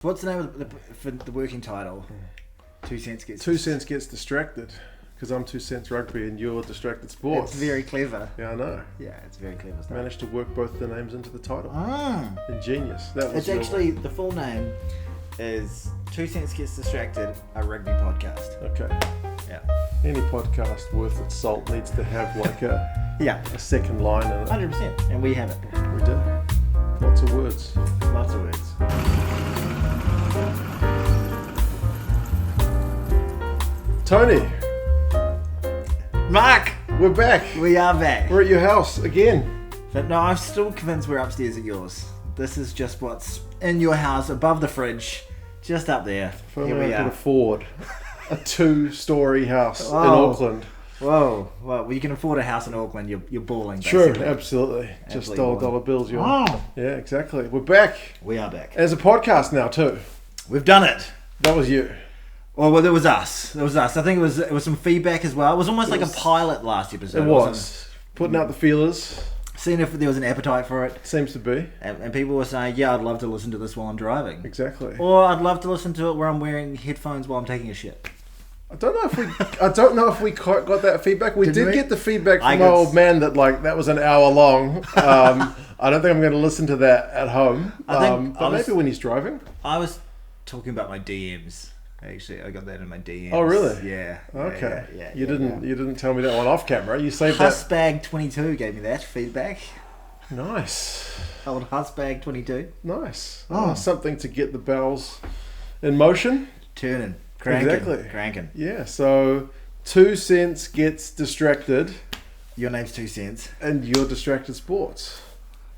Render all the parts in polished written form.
What's the name of for the working title? 2 cents gets... 2 cents gets distracted. Because I'm 2 cents rugby and you're distracted sports. It's very clever. Yeah, I know. Yeah, it's very clever stuff. Managed to work both the names into the title. Ah. Ingenious. That was It's actually, the full name is 2 cents gets distracted, a rugby podcast. Okay. Yeah. Any podcast worth its salt needs to have like a second line in it. 100%. And we have it. We do. Lots of words. Lots of words. Tony, Mark! we're back. We are back. We're at your house again. But no, I'm still convinced we're upstairs at yours. This is just what's in your house, above the fridge, just up there. If only I could afford a 2-story house in Auckland. Whoa. Well, you can afford a house in Auckland, you're balling, True, basically. absolutely. Just dollar bills. Oh. Yeah, exactly. We're back. We are back. As a podcast now too. We've done it. That was you. Well, it was us. It was us. I think it was some feedback as well. It was almost like a pilot last episode. It was. Putting out the feelers. Seeing if there was an appetite for it. Seems to be. And people were saying, yeah, I'd love to listen to this while I'm driving. Exactly. Or I'd love to listen to it where I'm wearing headphones while I'm taking a shit. I don't know if we quite got that feedback. We did get the feedback from my old man that that was an hour long. I don't think I'm going to listen to that at home. But maybe when he's driving. I was talking about my DMs. Actually, I got that in my DMs. Oh, really? Yeah. Okay. Yeah, you didn't tell me that one off camera. You saved that. Husbag22 gave me that feedback. Nice. Old Husbag22. Nice. Something to get the bells in motion. Turning. Cranking. Exactly. Cranking. Yeah. So 2 cents gets distracted. Your name's 2 cents. And you're distracted sports.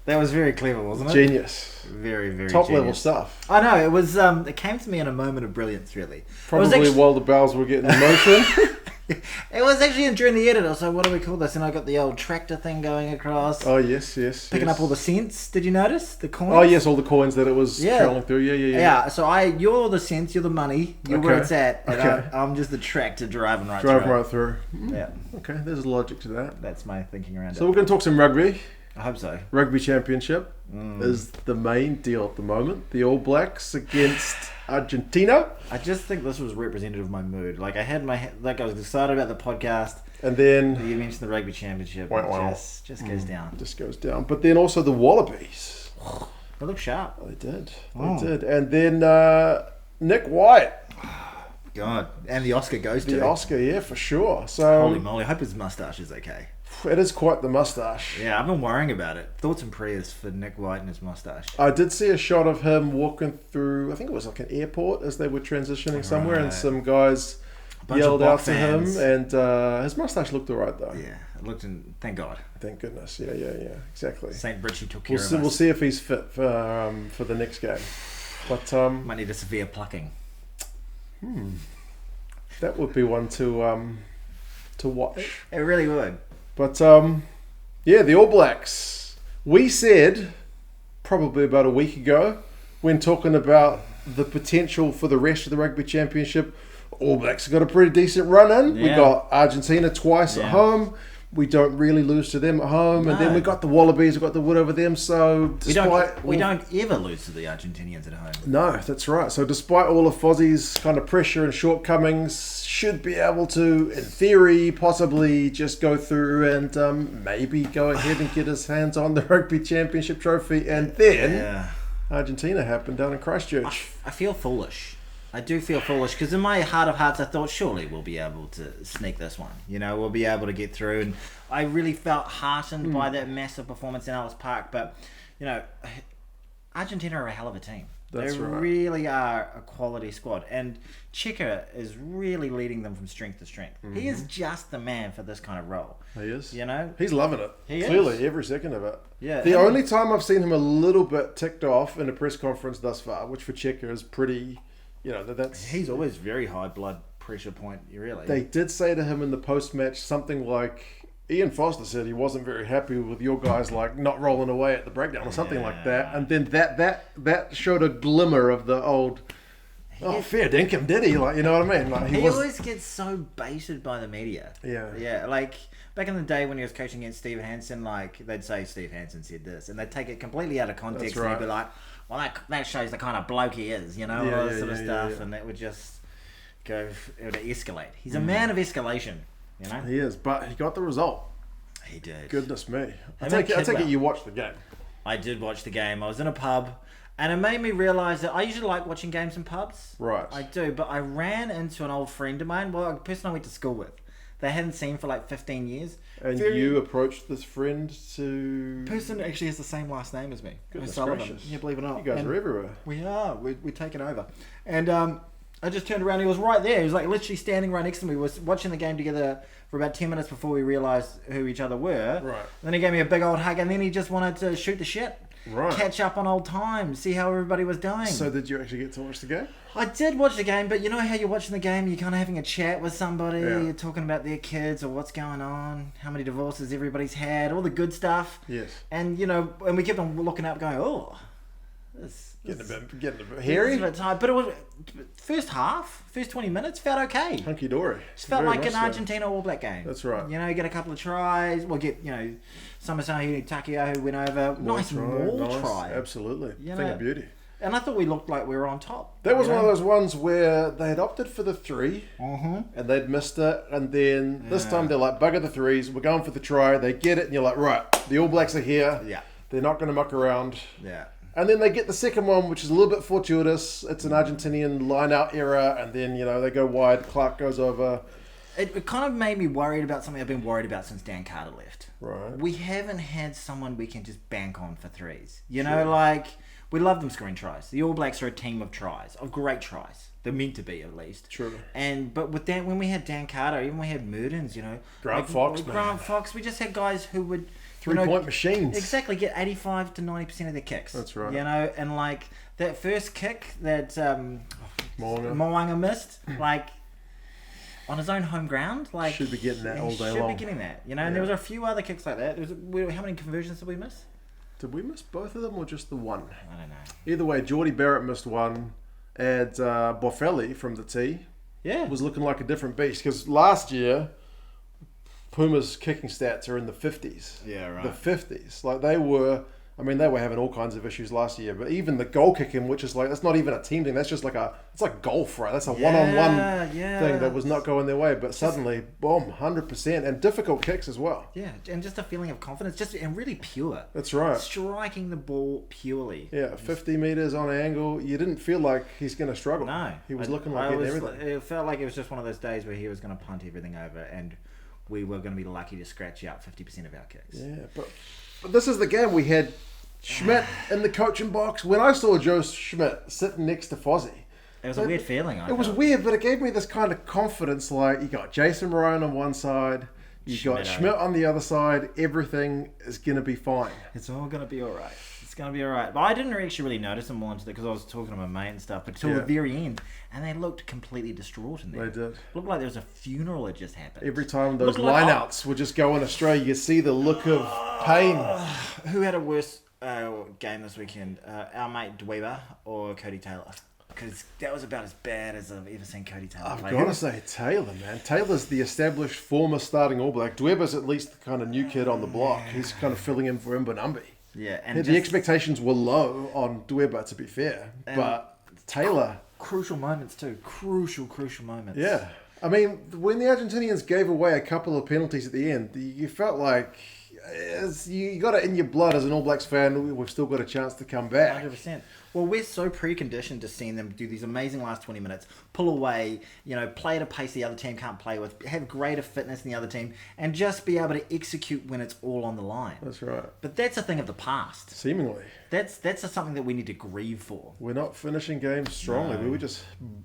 That was very clever, wasn't it? Genius. Very, very top genius. level stuff. I know, it was. It came to me in a moment of brilliance, really. Probably while the bells were getting in motion. It was actually during the edit. I was like, "What do we call this?" And I got the old tractor thing going across. Oh yes. Picking up all the cents. Did you notice the coins? Oh yes, all the coins that it was trolling through. Yeah. Yeah. So you're the cents, you're the money, you're where it's at, and I'm just the tractor driving right through. Yeah. Okay, there's logic to that. That's my thinking around it. So we're going to talk some rugby. I hope so. Rugby Championship is the main deal at the moment. The All Blacks against Argentina. I just think this was representative of my mood. Like I had I was excited about the podcast, and then you mentioned the Rugby Championship. Just goes down. Just goes down. But then also the Wallabies. They look sharp. They did. They did. And then Nick White. God, and the Oscar goes to the Oscar, yeah, for sure. So holy moly! I hope his mustache is okay. It is quite the mustache. Yeah, I've been worrying about it. Thoughts and prayers for Nick White and his mustache. I did see a shot of him walking through, I think it was like an airport as they were transitioning somewhere, and some guys yelled out to him, and his mustache looked alright though. Yeah, it looked in. Thank God. Thank goodness. Yeah, exactly. St. Bridgie took care of us. We'll see if he's fit for the next game. But might need a severe plucking. That would be one to watch. It really would. But the All Blacks. We said probably about a week ago when talking about the potential for the rest of the Rugby Championship, All Blacks have got a pretty decent run in. Yeah. We got Argentina twice at home. We don't really lose to them at home, and then we got the Wallabies. We got the wood over them. So we don't ever lose to the Argentinians at home. No, that's right. So despite all of Fozzie's kind of pressure and shortcomings, should be able to, in theory, possibly just go through and maybe go ahead and get his hands on the Rugby Championship trophy, and then Argentina happened down in Christchurch. I feel foolish. I do feel foolish because in my heart of hearts I thought surely we'll be able to sneak this one. We'll be able to get through, and I really felt heartened by that massive performance in Ellis Park. But Argentina are a hell of a team. They really are a quality squad, and Cheika is really leading them from strength to strength. He is just the man for this kind of role. He is. He's loving it. Clearly, every second of it. Yeah. The only time I've seen him a little bit ticked off in a press conference thus far, which for Cheika is pretty. He's always very high blood pressure point, really. They did say to him in the post-match something like, Ian Foster said he wasn't very happy with your guys not rolling away at the breakdown or something like that. And then that showed a glimmer of the old, fair dinkum, did he? You know what I mean? He always gets so baited by the media. Yeah. Yeah, back in the day when he was coaching against Steve Hansen, they'd say Steve Hansen said this, and they'd take it completely out of context, and he'd be like, well, that shows the kind of bloke he is, you know, all that sort of stuff, and that would just it would escalate. He's a man of escalation, you know. He is, but he got the result. He did. Goodness me. I take it you watched the game. I did watch the game. I was in a pub, and it made me realise that I usually like watching games in pubs. Right. I do, but I ran into an old friend of mine, well, a person I went to school with. They hadn't seen for like 15 years. And you approached this friend to... Person actually has the same last name as me. Goodness Sullivan. gracious. Yeah, believe it or not. You guys are everywhere. We are. We're taking over. And I just turned around. He was right there. He was like literally standing right next to me. We were watching the game together for about 10 minutes before we realised who each other were. Right. And then he gave me a big old hug, and then he just wanted to shoot the shit. Right. Catch up on old times. See how everybody was doing. So did you actually get to watch the game? I did watch the game, but you know how you're watching the game, you're kind of having a chat with somebody, you're talking about their kids or what's going on, how many divorces everybody's had, all the good stuff. Yes. And, you know, and we kept on looking up going, oh, this Getting a bit hairy. a bit tired. But it was, first 20 minutes felt okay. Hunky dory. Just felt like an Argentina All Black game. That's right. You know, get a couple of tries, we'll get, you know, Samasahi Takeo who went over, nice try. Absolutely. You Thing know, of beauty. And I thought we looked like we were on top. That was one of those ones where they had opted for the 3 and they'd missed it, and then this time they're like, bugger the 3s, we're going for the try, they get it, and you're like, right, the All Blacks are here, they're not going to muck around. Yeah. And then they get the second one, which is a little bit fortuitous. It's an Argentinian line-out error, and then, you know, they go wide, Clark goes over. It kind of made me worried about something I've been worried about since Dan Carter left. Right. We haven't had someone we can just bank on for threes. You know, like, we love them scoring tries. The All Blacks are a team of tries, of great tries. They're meant to be, at least. True. But with Dan, when we had Dan Carter, even we had Murdens, you know. Grant Fox, we just had guys who would... Three-point machines. Exactly, get 85 to 90% of their kicks. That's right. You know, and like, that first kick that Moanga missed, like... on his own home ground, like should be getting that all day long. Should be getting that, you know. And there was a few other kicks like that. How many conversions did we miss? Did we miss both of them or just the one? I don't know. Either way, Geordie Barrett missed one, and Boffelli from the tee, was looking like a different beast. Because last year, Puma's kicking stats are in the 50s. Yeah, right. The 50s, like they were having all kinds of issues last year, but even the goal kicking, which is like, that's not even a team thing, that's just like it's like golf, right? That's a one-on-one thing that was not going their way, but suddenly, boom, 100%, and difficult kicks as well. Yeah, and just a feeling of confidence, and really pure. That's right. Striking the ball purely. Yeah, 50 metres on angle, you didn't feel like he's going to struggle. No. He was looking like getting everything. It felt like it was just one of those days where he was going to punt everything over, and we were going to be lucky to scratch out 50% of our kicks. Yeah, but this is the game. We had Schmidt in the coaching box. When I saw Joe Schmidt sitting next to Fozzie, it was a weird feeling. It was weird, but it gave me this kind of confidence. Like, you got Jason Ryan on one side, you got Schmidt on the other side. Everything is going to be fine. It's all going to be all right. It's going to be all right. But I didn't actually really notice them more because I was talking to my mate and stuff. But till the very end, and they looked completely distraught in there. They did. Looked like there was a funeral had just happened. Every time those lineouts were just going astray, you see the look of pain. Who had a worse game this weekend? Our mate Dweeba or Cody Taylor? Because that was about as bad as I've ever seen Cody Taylor play. I've got to say Taylor, man. Taylor's the established former starting All Black. Dweeba's at least the kind of new kid on the block. He's kind of filling in for Mbonambi. Yeah, and the expectations were low on Dweeba, to be fair. But Taylor... Crucial moments too. Crucial moments. Yeah. I mean, when the Argentinians gave away a couple of penalties at the end, you felt like... you got it in your blood as an All Blacks fan. We've still got a chance to come back. 100%. Well, we're so preconditioned to seeing them do these amazing last 20 minutes, pull away, you know, play at a pace the other team can't play with, have greater fitness than the other team, and just be able to execute when it's all on the line. That's right. But that's a thing of the past. Seemingly. That's something that we need to grieve for. We're not finishing games strongly. No. We were just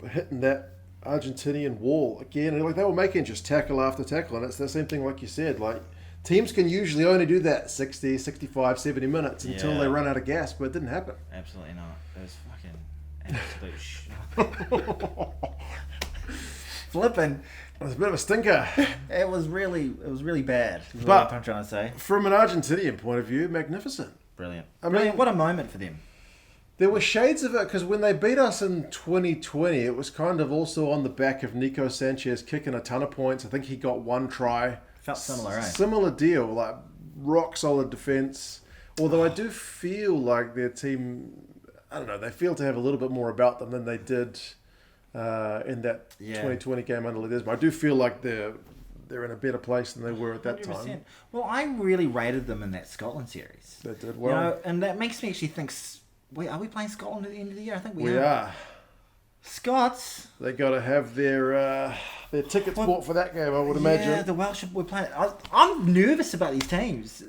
hitting that Argentinian wall again. And like, they were making just tackle after tackle, and it's the same thing like you said, like... Teams can usually only do that 60, 65, 70 minutes until they run out of gas, but it didn't happen. Absolutely not. It was fucking absolute flipping. It was a bit of a stinker. It was really bad. Is but what I'm trying to say. From an Argentinian point of view, magnificent. Brilliant. I mean, what a moment for them. There were shades of it, because when they beat us in 2020, it was kind of also on the back of Nico Sanchez kicking a ton of points. I think he got one try. Felt similar, eh? Similar deal, like rock solid defense. Although I do feel like their team I don't know, they feel to have a little bit more about them than they did in that 2020 game under Ledesma. I do feel like they're in a better place than they were at that 100%. time. Well, I really rated them in that Scotland series. They did well. And that makes me actually think, wait, are we playing Scotland at the end of the year? I think We are. Scots. They got to have their tickets bought for that game, I would imagine. Yeah, the Welsh we're playing. I'm nervous about these teams,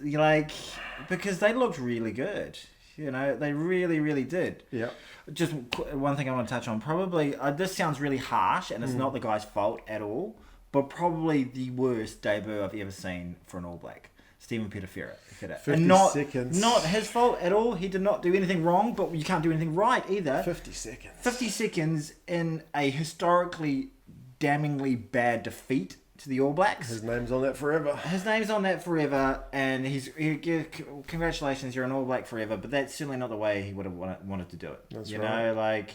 because they looked really good. They really, really did. Yeah. Just one thing I want to touch on. Probably, this sounds really harsh, and it's not the guy's fault at all, but probably the worst debut I've ever seen for an All Black. Stephen Petafera. 50 seconds. Not his fault at all. He did not do anything wrong, but you can't do anything right either. 50 seconds. 50 seconds in a historically damningly bad defeat to the All Blacks. His name's on that forever. And congratulations, you're an All Black forever, but that's certainly not the way he would have wanted to do it. That's right.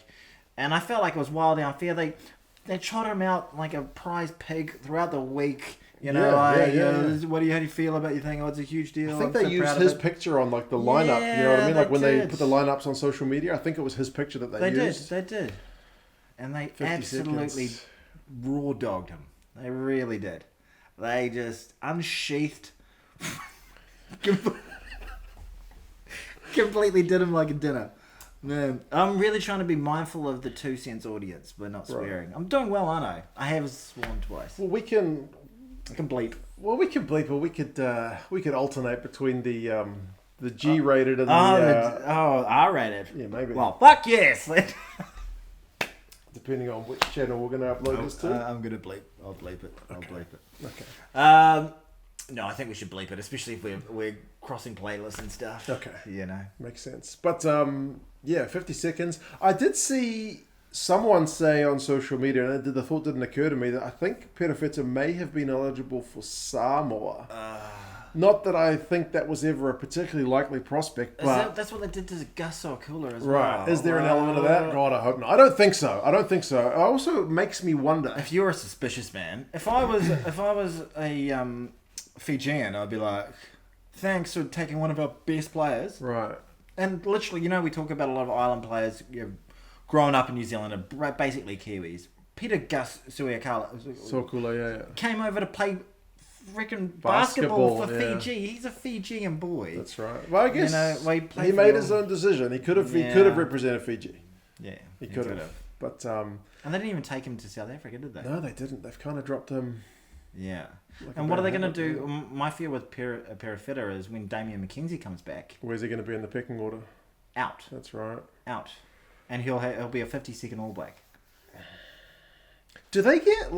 And I felt like it was wildly unfair. They trotted him out like a prize pig throughout the week. What do you feel about your thing? Oh, it's a huge deal. I think they used his picture on the lineup. Yeah, you know what I mean? Like when did. they put the lineups on social media, I think it was his picture that they used. They did. And they absolutely raw dogged him. They really did. They just unsheathed, completely did him like a dinner. Man, I'm really trying to be mindful of the 2 cents audience, but not swearing. Right. I'm doing well, aren't I? I have sworn twice. Well, we can bleep. Well, we can bleep, but we could alternate between the G-rated and the R-rated. Yeah, maybe. Well, fuck yes. Depending on which channel we're going to upload this to. I'm going to bleep. I'll bleep it. I'll bleep it. Okay. No, I think we should bleep it, especially if we're crossing playlists and stuff. Okay. Makes sense. But 50 seconds. I did see someone say on social media, and the thought didn't occur to me, that I think Perofeta may have been eligible for Samoa. Not that I think that was ever a particularly likely prospect, but that's what they did to Gus Okula as right. well. Is there an element of that? God, I hope not. I don't think so. It also makes me wonder. If you're a suspicious man, if I was a Fijian, I'd be like, thanks for taking one of our best players. Right. And literally, we talk about a lot of island players growing up in New Zealand are basically Kiwis. Peter Gus Sokula, came over to play freaking basketball for Fiji. He's a Fijian boy. That's right. Well, I guess he made his own decision. He could have represented Fiji. Yeah, he could have. But and they didn't even take him to South Africa, did they? No, they didn't. They've kind of dropped him. Yeah. And what are they going to do? My fear with Perofeta is when Damian McKenzie comes back. Where's he going to be in the pecking order? Out. That's right. Out. And he'll be a 50-second All Black. Do they get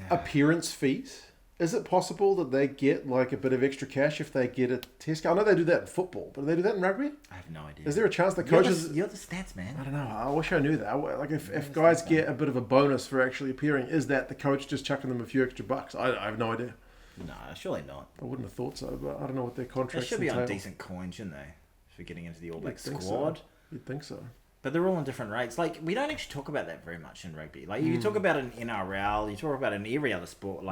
appearance fees? Is it possible that they get a bit of extra cash if they get a test? I know they do that in football, but do they do that in rugby? I have no idea. Is there a chance the coaches... You're the stats man. I don't know. I wish I knew that. If guys get a bit of a bonus for actually appearing, is that the coach just chucking them a few extra bucks? I have no idea. No, surely not. I wouldn't have thought so, but I don't know what their contracts entail. They should be on decent coin, shouldn't they? For getting into the All Black squad. So. You'd think so. But they're all on different rates. We don't actually talk about that very much in rugby. You talk about it in NRL, you talk about it in every other sport,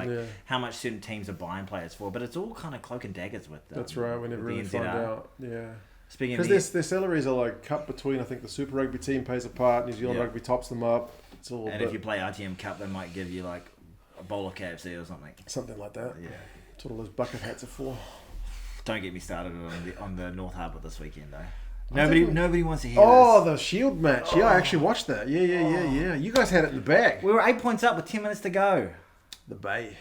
how much certain teams are buying players for, but it's all kind of cloak and daggers with them. That's right, we never really find out. Yeah. Speaking because their salaries are cut between, I think the Super Rugby team pays a part, New Zealand Rugby tops them up. It's all if you play RTM Cup, they might give you a bowl of KFC or something. Something like that. Yeah. That's what all those bucket hats are for. Don't get me started on the North Harbour this weekend though. Nobody wants to hear this. The Shield match. Yeah, I actually watched that. Yeah. You guys had it in the bag. We were 8 points up with 10 minutes to go. The Bay.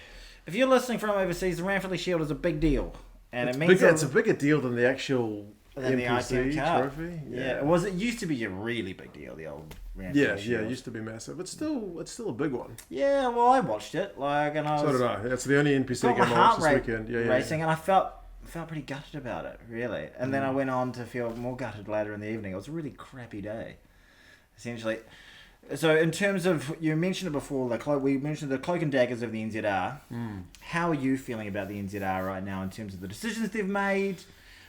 If you're listening from overseas, the Ranfurly Shield is a big deal. And it means it's a bigger deal than the actual NPC trophy. Yeah. It used to be a really big deal, the old Ranfurly Shield. Yeah, it used to be massive. It's still a big one. Yeah, well, I watched it. So did I. It's the only NPC game I watched this weekend. Racing, and I felt pretty gutted about it, really. And then I went on to feel more gutted later in the evening. It was a really crappy day, essentially. So in terms of, you mentioned it before, we mentioned the cloak and daggers of the NZR. How are you feeling about the NZR right now in terms of the decisions they've made,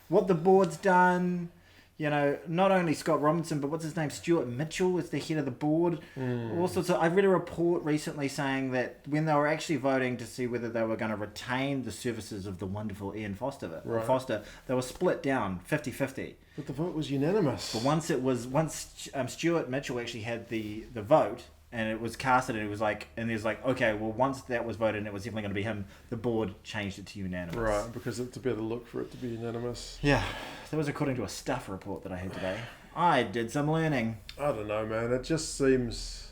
what the board's done? You know, not only Scott Robinson, but what's his name? Stuart Mitchell is the head of the board. All sorts of, I read a report recently saying that when they were actually voting to see whether they were going to retain the services of the wonderful Ian Foster, they were split down 50-50. But the vote was unanimous. But once Stuart Mitchell actually had the vote, and it was casted, and it was like, and there's like, okay, well, once that was voted, and it was definitely going to be him, the board changed it to unanimous. Right, because it's a better look for it to be unanimous. Yeah, that was according to a staff report that I had today. I did some learning. I don't know, man. It just seems...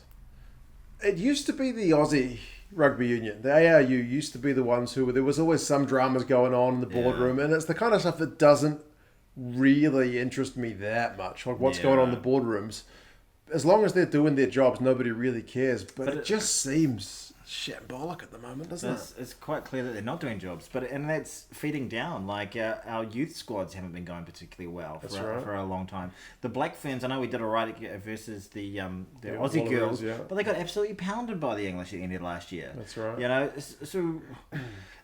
It used to be the Aussie Rugby Union. The ARU used to be the ones who... There was always some dramas going on in the boardroom, and it's the kind of stuff that doesn't really interest me that much. Like what's going on in the boardrooms. As long as they're doing their jobs, nobody really cares. But it just seems shambolic at the moment, doesn't it? It's quite clear that they're not doing jobs, and that's feeding down. Like our youth squads haven't been going particularly well for a long time. The Black Ferns, I know we did alright versus the Aussie girls, but they got absolutely pounded by the English at the end of last year. That's right. You know, so.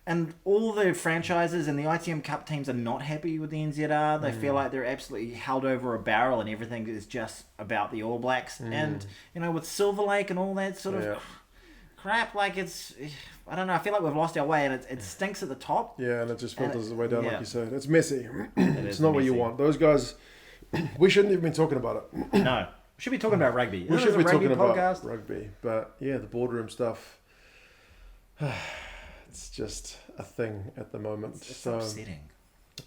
And all the franchises and the ITM Cup teams are not happy with the NZR. They feel like they're absolutely held over a barrel and everything is just about the All Blacks. And, you know, with Silver Lake and all that sort of crap, like it's... I don't know, I feel like we've lost our way and it stinks at the top. Yeah, and it just filters the way down, like you said. It's messy. It's not what you want. Those guys... We shouldn't have been talking about it. No. We should be talking about rugby. We should be talking about rugby. But, yeah, the boardroom stuff... It's just a thing at the moment. It's upsetting.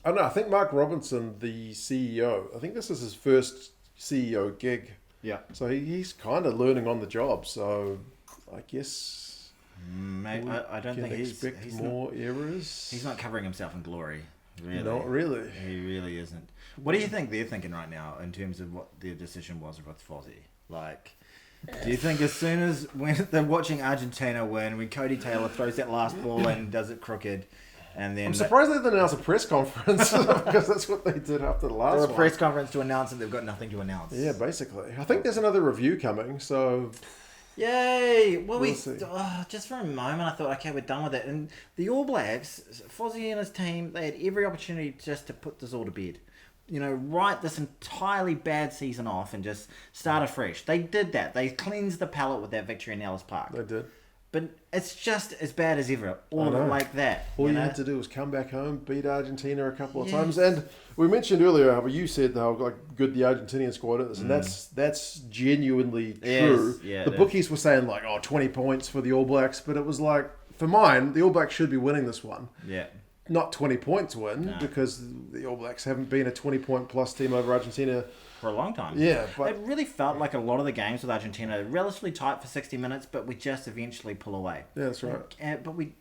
I don't know. I think Mark Robinson, the CEO, I think this is his first CEO gig. Yeah. So he's kind of learning on the job. So I guess... Mate, I don't think he's more errors. He's not covering himself in glory. Really. Not really. He really isn't. What do you think they're thinking right now in terms of what their decision was with Fozzie? Like... Do you think as soon as when they're watching Argentina win, when Cody Taylor throws that last ball and does it crooked, and then... I'm surprised they didn't announce a press conference because that's what they did after the last one. A press conference to announce that they've got nothing to announce. Yeah, basically. I think there's another review coming, so... Yay! Well, we'll see. Just for a moment, I thought, okay, we're done with it. And the All Blacks, Fozzie and his team, they had every opportunity just to put this all to bed. You know, write this entirely bad season off and just start afresh. They did that. They cleansed the palette with that victory in Ellis Park. They did. But it's just as bad as ever. All of it like that. All you had to do was come back home, beat Argentina a couple of times. And we mentioned earlier how you said how good the Argentinian squad is. And that's genuinely true. Yeah, the bookies were saying 20 points for the All Blacks. But it was like, for mine, the All Blacks should be winning this one. Yeah. Not 20 points win, because the All Blacks haven't been a 20-point plus team over Argentina for a long time. Yeah, but it really felt like a lot of the games with Argentina relatively tight for 60 minutes, but we just eventually pull away. Yeah, that's right. But we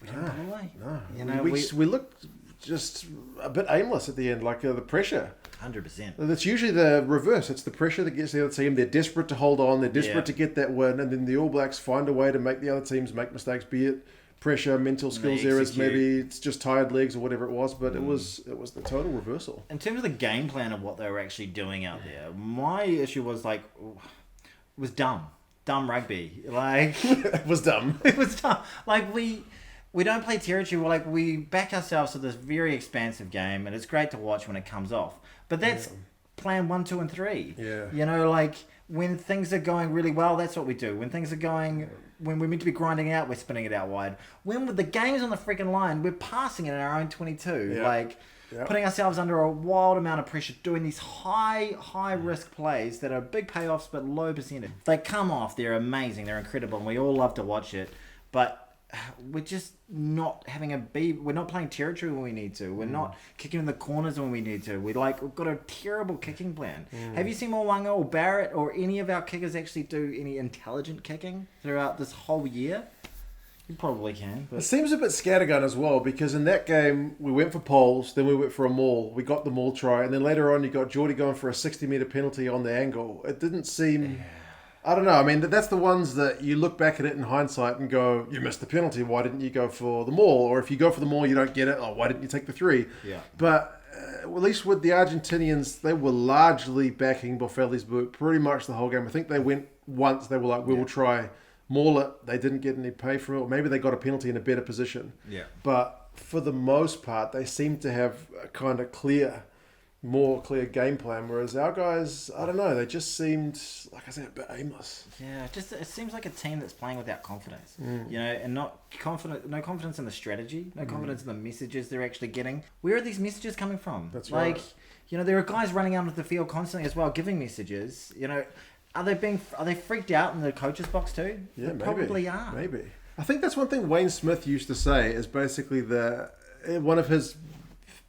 don't pull away. No, you know, we looked just a bit aimless at the end, like the pressure. 100%. That's usually the reverse. It's the pressure that gets the other team. They're desperate to hold on. They're desperate to get that win, and then the All Blacks find a way to make the other teams make mistakes, be it pressure, mental skills errors, maybe it's just tired legs or whatever it was, but it was the total reversal. In terms of the game plan of what they were actually doing out there, my issue was dumb rugby. Like it was dumb. It was dumb. Like we don't play territory. We back ourselves to this very expansive game, and it's great to watch when it comes off. But that's plan 1, 2, and 3. Yeah. You know, when things are going really well, that's what we do. When things are going, when we're meant to be grinding out, we're spinning it out wide. When with the game's on the freaking line, we're passing it in our own 22. Yeah. Putting ourselves under a wild amount of pressure, doing these high risk plays that are big payoffs but low percentage. They come off, they're amazing, they're incredible, and we all love to watch it. But we're just not we're not playing territory when we need to. We're not kicking in the corners when we need to. We've got a terrible kicking plan. Have you seen Mwanga or Barrett or any of our kickers actually do any intelligent kicking throughout this whole year? You probably can. But... It seems a bit scattergun as well, because in that game we went for poles, then we went for a maul. We got the maul try, and then later on you got Geordie going for a 60-metre penalty on the angle. It didn't seem... Yeah. I don't know. I mean, that's the ones that you look back at it in hindsight and go, you missed the penalty. Why didn't you go for the maul? Or if you go for the maul, you don't get it. Oh, why didn't you take the 3? Yeah. But at least with the Argentinians, they were largely backing Boffelli's boot pretty much the whole game. I think they went once. They were like, we will try maul it. They didn't get any pay for it. Or maybe they got a penalty in a better position. Yeah. But for the most part, they seemed to have a kind of clear more clear game plan. Whereas our guys, I don't know, they just seemed, like I said, a bit aimless. Yeah, it seems like a team that's playing without confidence. You know, and no confidence in the strategy, no confidence in the messages they're actually getting. Where are these messages coming from? That's like, right. You know, there are guys running out of the field constantly as well, giving messages. You know, are they freaked out in the coach's box too? Yeah, they maybe. probably are. Maybe. I think that's one thing Wayne Smith used to say is basically one of his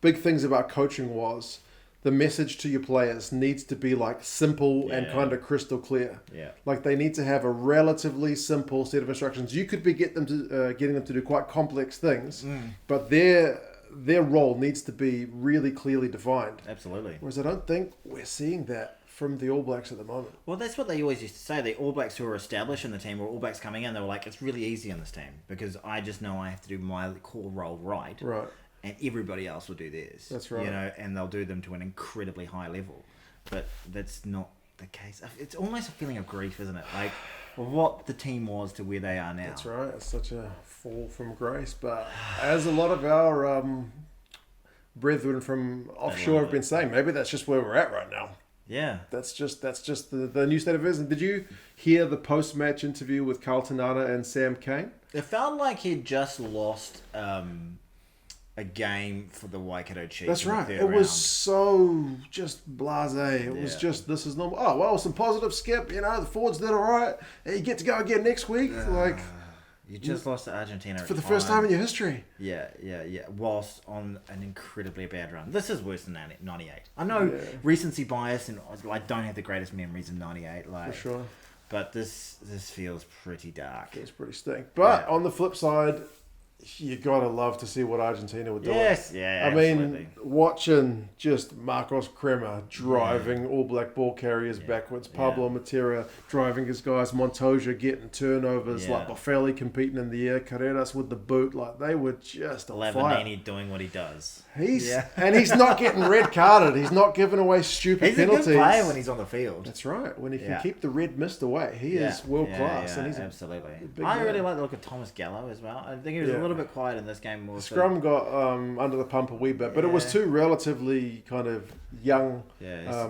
big things about coaching was the message to your players needs to be like simple and kind of crystal clear. Yeah. Like they need to have a relatively simple set of instructions. You could be getting them to do quite complex things, but their role needs to be really clearly defined. Absolutely. Whereas I don't think we're seeing that from the All Blacks at the moment. Well, that's what they always used to say. The All Blacks who were established in the team, or All Blacks coming in, they were like, it's really easy in this team because I just know I have to do my core role right. Right. And everybody else will do theirs. That's right. You know, and they'll do them to an incredibly high level. But that's not the case. It's almost a feeling of grief, isn't it? Like, what the team was to where they are now. That's right. It's such a fall from grace. But as a lot of our brethren from offshore have been saying, maybe that's just where we're at right now. Yeah. That's just the new state of affairs. And did you hear the post-match interview with Carlton Nana and Sam Cane? It felt like he'd just lost a game for the Waikato Chiefs. That's right. It was so just blasé. It was just, this is normal. Oh, well, some positive, Skip. You know, the forwards did all right. You get to go again next week. You just lost to Argentina for the first time in your history. Yeah. Whilst on an incredibly bad run. This is worse than 98. I know recency bias, and I don't have the greatest memories of 98. For sure. But this feels pretty dark. It's pretty stink. But on the flip side, you gotta love to see what Argentina were doing. Yes, yeah, I absolutely. mean, watching just Marcos Kremer driving All Black ball carriers backwards, Pablo Matera driving his guys, Montoya getting turnovers, like Boffelli competing in the air, Carreras with the boot, like they were just on fire. Lavanini doing what he does. And he's not getting red carded. He's not giving away stupid penalties. He's a good player when he's on the field. That's right. When he can keep the red mist away, he is world class. Yeah, and he's absolutely. I really like the look of Thomas Gallo as well. I think he was a little bit quiet in this game. More Scrum got under the pump a wee bit, but it was two relatively kind of young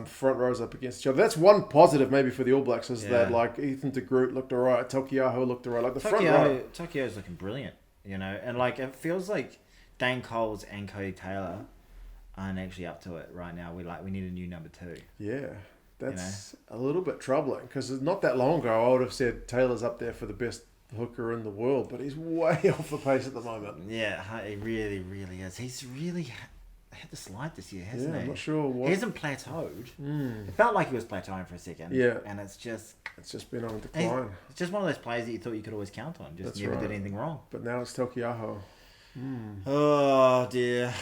front rows up against each other. That's one positive maybe for the All Blacks is that like Ethan de Groot looked alright, Tokiaho looked alright, like the front row. Tokyo's looking brilliant, you know, and like it feels like Dane Coles and Cody Taylor aren't actually up to it right now. We need a new number 2. Yeah. That's a little bit troubling because not that long ago I would have said Taylor's up there for the best hooker in the world, but he's way off the pace at the moment. Yeah, he really, really is. He's really had the slide this year, hasn't he? I'm not sure what. He hasn't plateaued. It felt like he was plateauing for a second. Yeah. And it's just been on decline. It's just one of those players that you thought you could always count on. Just never did anything wrong. But now it's Tokiaho. Oh, dear.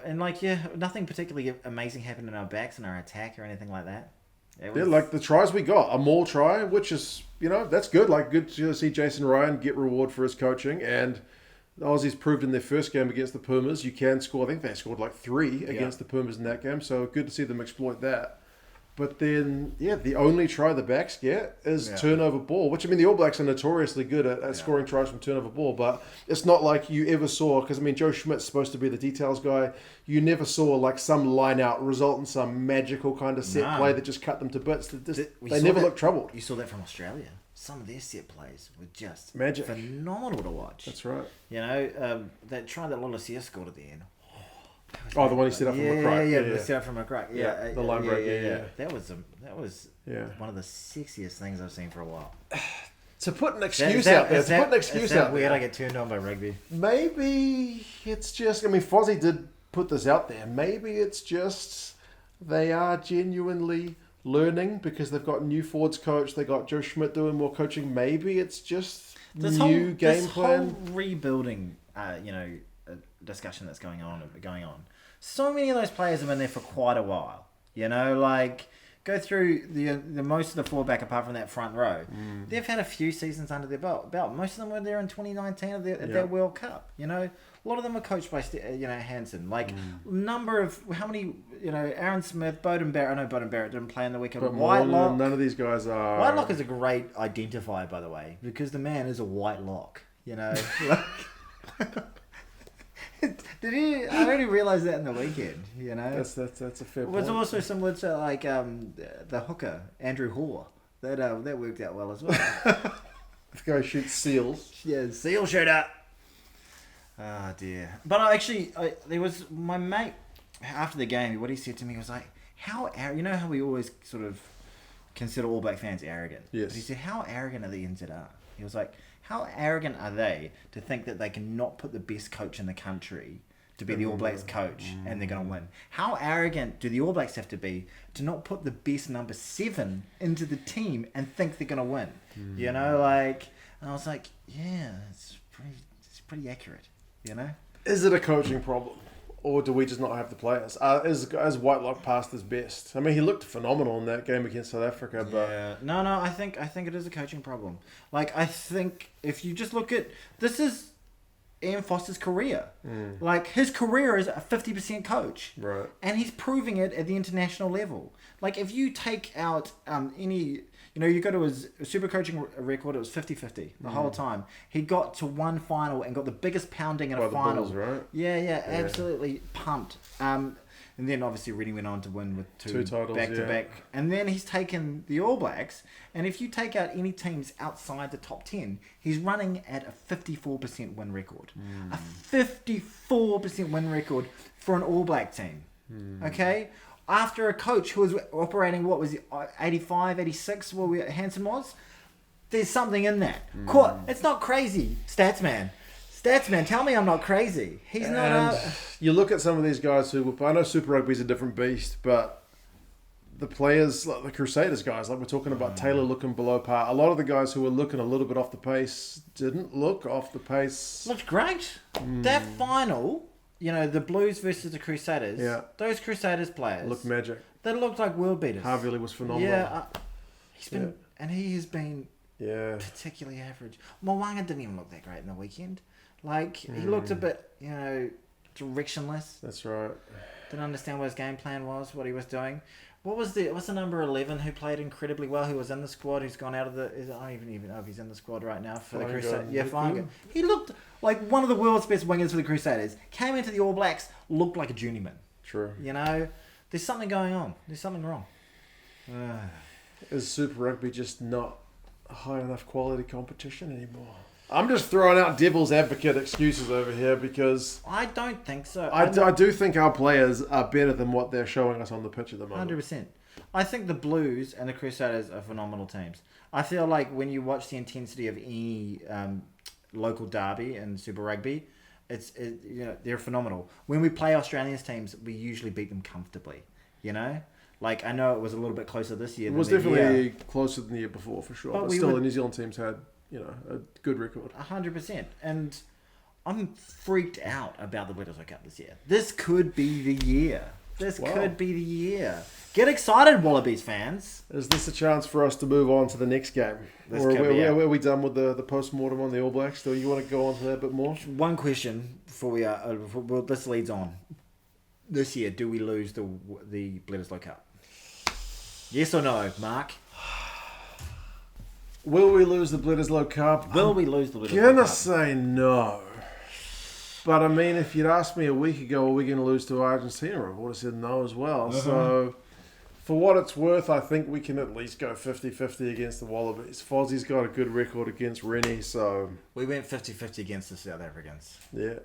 And nothing particularly amazing happened in our backs and our attack or anything like that. Like the tries we got, a maul try, which is, that's good. Like, good to see Jason Ryan get reward for his coaching. And the Aussies proved in their first game against the Pumas, you can score. I think they scored like 3 against the Pumas in that game. So good to see them exploit that. But then, the only try the backs get is turnover ball, which, the All Blacks are notoriously good at scoring tries from turnover ball, but it's not like you ever saw, because, Joe Schmidt's supposed to be the details guy. You never saw, like, some line-out result in some magical kind of set play that just cut them to bits. They never looked troubled. You saw that from Australia. Some of their set plays were just magic, phenomenal to watch. That's right. That try that Lolacia scored at the end. The one he set up from McCrack. The set up from McCrack. The line break. That was one of the sexiest things I've seen for a while. To put an excuse out there. Weird, I get turned on by rugby. Maybe it's just. Fozzie did put this out there. Maybe it's just they are genuinely learning because they've got new forwards coach. They got Joe Schmidt doing more coaching. Maybe it's just game plan. This whole rebuilding, discussion that's going on. So many of those players have been there for quite a while. Go through the most of the fullback apart from that front row. They've had a few seasons under their belt. Most of them were there in 2019 at their World Cup. A lot of them were coached by Hansen. Number of how many Aaron Smith, Bowden Barrett. I know Bowden Barrett didn't play in the weekend. But Whitelock. None of these guys are. Whitelock is a great identifier, by the way, because the man is a white lock. Did you? I only realised that in the weekend. You know, That's a fair it point. was also similar to like the hooker Andrew Hoare. That worked out well as well. The guy shoots seals. Yeah, seal shooter. Oh dear. But there was my mate after the game. What he said to me was like, you know how we always sort of consider All Black fans arrogant. Yes. But he said, how arrogant are the NZR? He was like, how arrogant are they to think that they can not put the best coach in the country to be the All Blacks coach and they're going to win? How arrogant do the All Blacks have to be to not put the best number 7 into the team and think they're going to win? You know, like, and I was like, yeah, it's pretty accurate, you know? Is it a coaching problem? Or do we just not have the players? Is Whitelock past his best? I mean, he looked phenomenal in that game against South Africa, but Yeah. No, I think it is a coaching problem. Like, I think if you just look at... This is Ian Foster's career. Like, his career is a 50% coach. Right. And he's proving it at the international level. Like, if you take out any... You know, you go to his super coaching record, it was 50-50 the whole time. He got to one final and got the biggest pounding in By a the final. Bulls, right? Yeah, absolutely pumped. And then obviously Reading went on to win with two titles, back-to-back. And then he's taken the All Blacks, and if you take out any teams outside the top 10, he's running at a 54% win record. A 54% win record for an All Black team. Okay? After a coach who was operating, 85, 86, Hansen was? There's something in that. It's not crazy, Statsman. Statsman, tell me I'm not crazy. He's not You look at some of these guys who... I know Super Rugby's a different beast, but the players, like the Crusaders guys, like we're talking about Taylor looking below par. A lot of the guys who were looking a little bit off the pace didn't look off the pace. Looked great. That final... You know, the Blues versus the Crusaders. Yeah. Those Crusaders players. Looked magic. They looked like world beaters. Harvey was phenomenal. Yeah. And he has been particularly average. Mwanga didn't even look that great in the weekend. Like, he looked a bit, you know, directionless. That's right. Didn't understand what his game plan was, what he was doing. What's the number 11 who played incredibly well, who was in the squad, who's gone out of the... I don't even know if he's in the squad right now for the Crusaders. Yeah, Fanga. He looked like one of the world's best wingers for the Crusaders. Came into the All Blacks, looked like a journeyman. True. You know, there's something going on. There's something wrong. Is Super Rugby just not high enough quality competition anymore? I'm just throwing out devil's advocate excuses over here because... I don't think so. I do think our players are better than what they're showing us on the pitch at the moment. 100%. I think the Blues and the Crusaders are phenomenal teams. I feel like when you watch the intensity of any local derby in Super Rugby, they're phenomenal. When we play Australian teams, we usually beat them comfortably. You know? Like, I know it was a little bit closer this year. It was definitely closer than the year before, for sure. But still, the New Zealand teams had... a good record. 100%. And I'm freaked out about the Bledisloe Cup this year. This could be the year. Could be the year. Get excited, Wallabies fans. Is this a chance for us to move on to the next game? Or are we done with the post-mortem on the All Blacks? Do you want to go on to that a bit more? One question before this leads on. This year, do we lose the Bledisloe Cup? Yes or no, Mark? Will we lose the Bledisloe Cup? Will we lose the Bledisloe Cup? I'm going to say no. But I mean, if you'd asked me a week ago, are we going to lose to Argentina? I would have said no as well. So, for what it's worth, I think we can at least go 50-50 against the Wallabies. Fozzie's got a good record against Rennie, so... We went 50-50 against the South Africans. Yeah.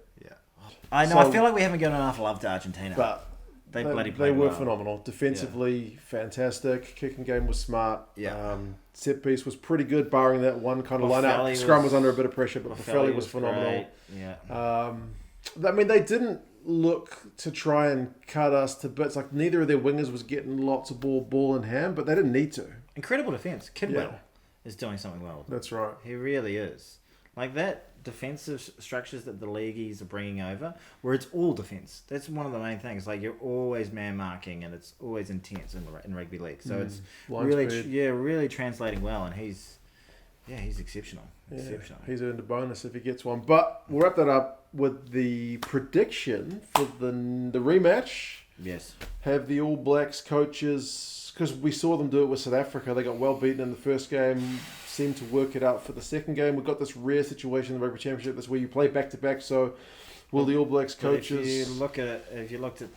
I know, I feel like we haven't given enough love to Argentina. But... They were well. Phenomenal. Defensively, fantastic. Kicking game was smart. Yeah. Set piece was pretty good, barring that one kind of line-out. Scrum was under a bit of pressure, but Boffelli was phenomenal. Great. Yeah. I mean, they didn't look to try and cut us to bits. Like, neither of their wingers was getting lots of ball in hand, but they didn't need to. Incredible defence. Kidwell is doing something well. That's right. He really is. Like, that defensive structures that the leagueies are bringing over, where it's all defence. That's one of the main things. Like, you're always man marking, and it's always intense in rugby league. So it's really translating well, and he's exceptional. Exceptional. He's earned a bonus if he gets one. But we'll wrap that up with the prediction for the rematch. Yes. Have the All Blacks coaches, because we saw them do it with South Africa. They got well beaten in the first game. Seemed to work it out for the second game. We've got this rare situation in the Rugby Championship. That's where you play back-to-back. So Will the All Blacks But coaches... if you looked at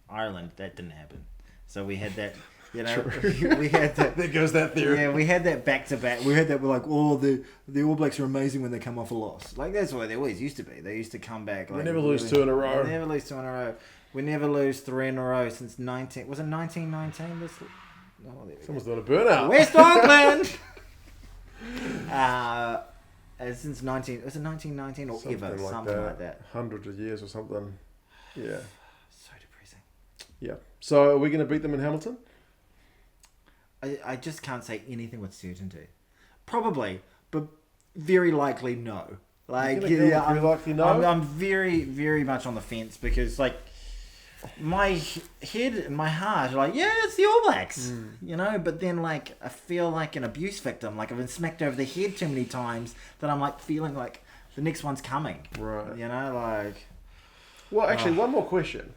Ireland, that didn't happen. So we had that. You know, True. we had that. There goes that theory. Yeah, we had that back to back. We had that. We're like, oh, the All Blacks are amazing when they come off a loss. Like that's what they always used to be. They used to come back. Like, We never lose 2 in a row. We never lose 2 in a row. We never lose 3 in a row since 19. Was it 1919? This. Oh, there we go. Someone's doing a burnout. West Auckland. Since 19. Was it 1919 or ever? Something like that. Hundreds of years or something. Yeah. So depressing. Yeah. So are we going to beat them in Hamilton? I just can't say anything with certainty. Probably, but very likely no. Like, very likely no? I'm very, very much on the fence because, like, my head and my heart are like, yeah, it's the All Blacks, you know. But then, like, I feel like an abuse victim. Like I've been smacked over the head too many times that I'm like feeling like the next one's coming. Right. You know, like. Well, actually, one more question.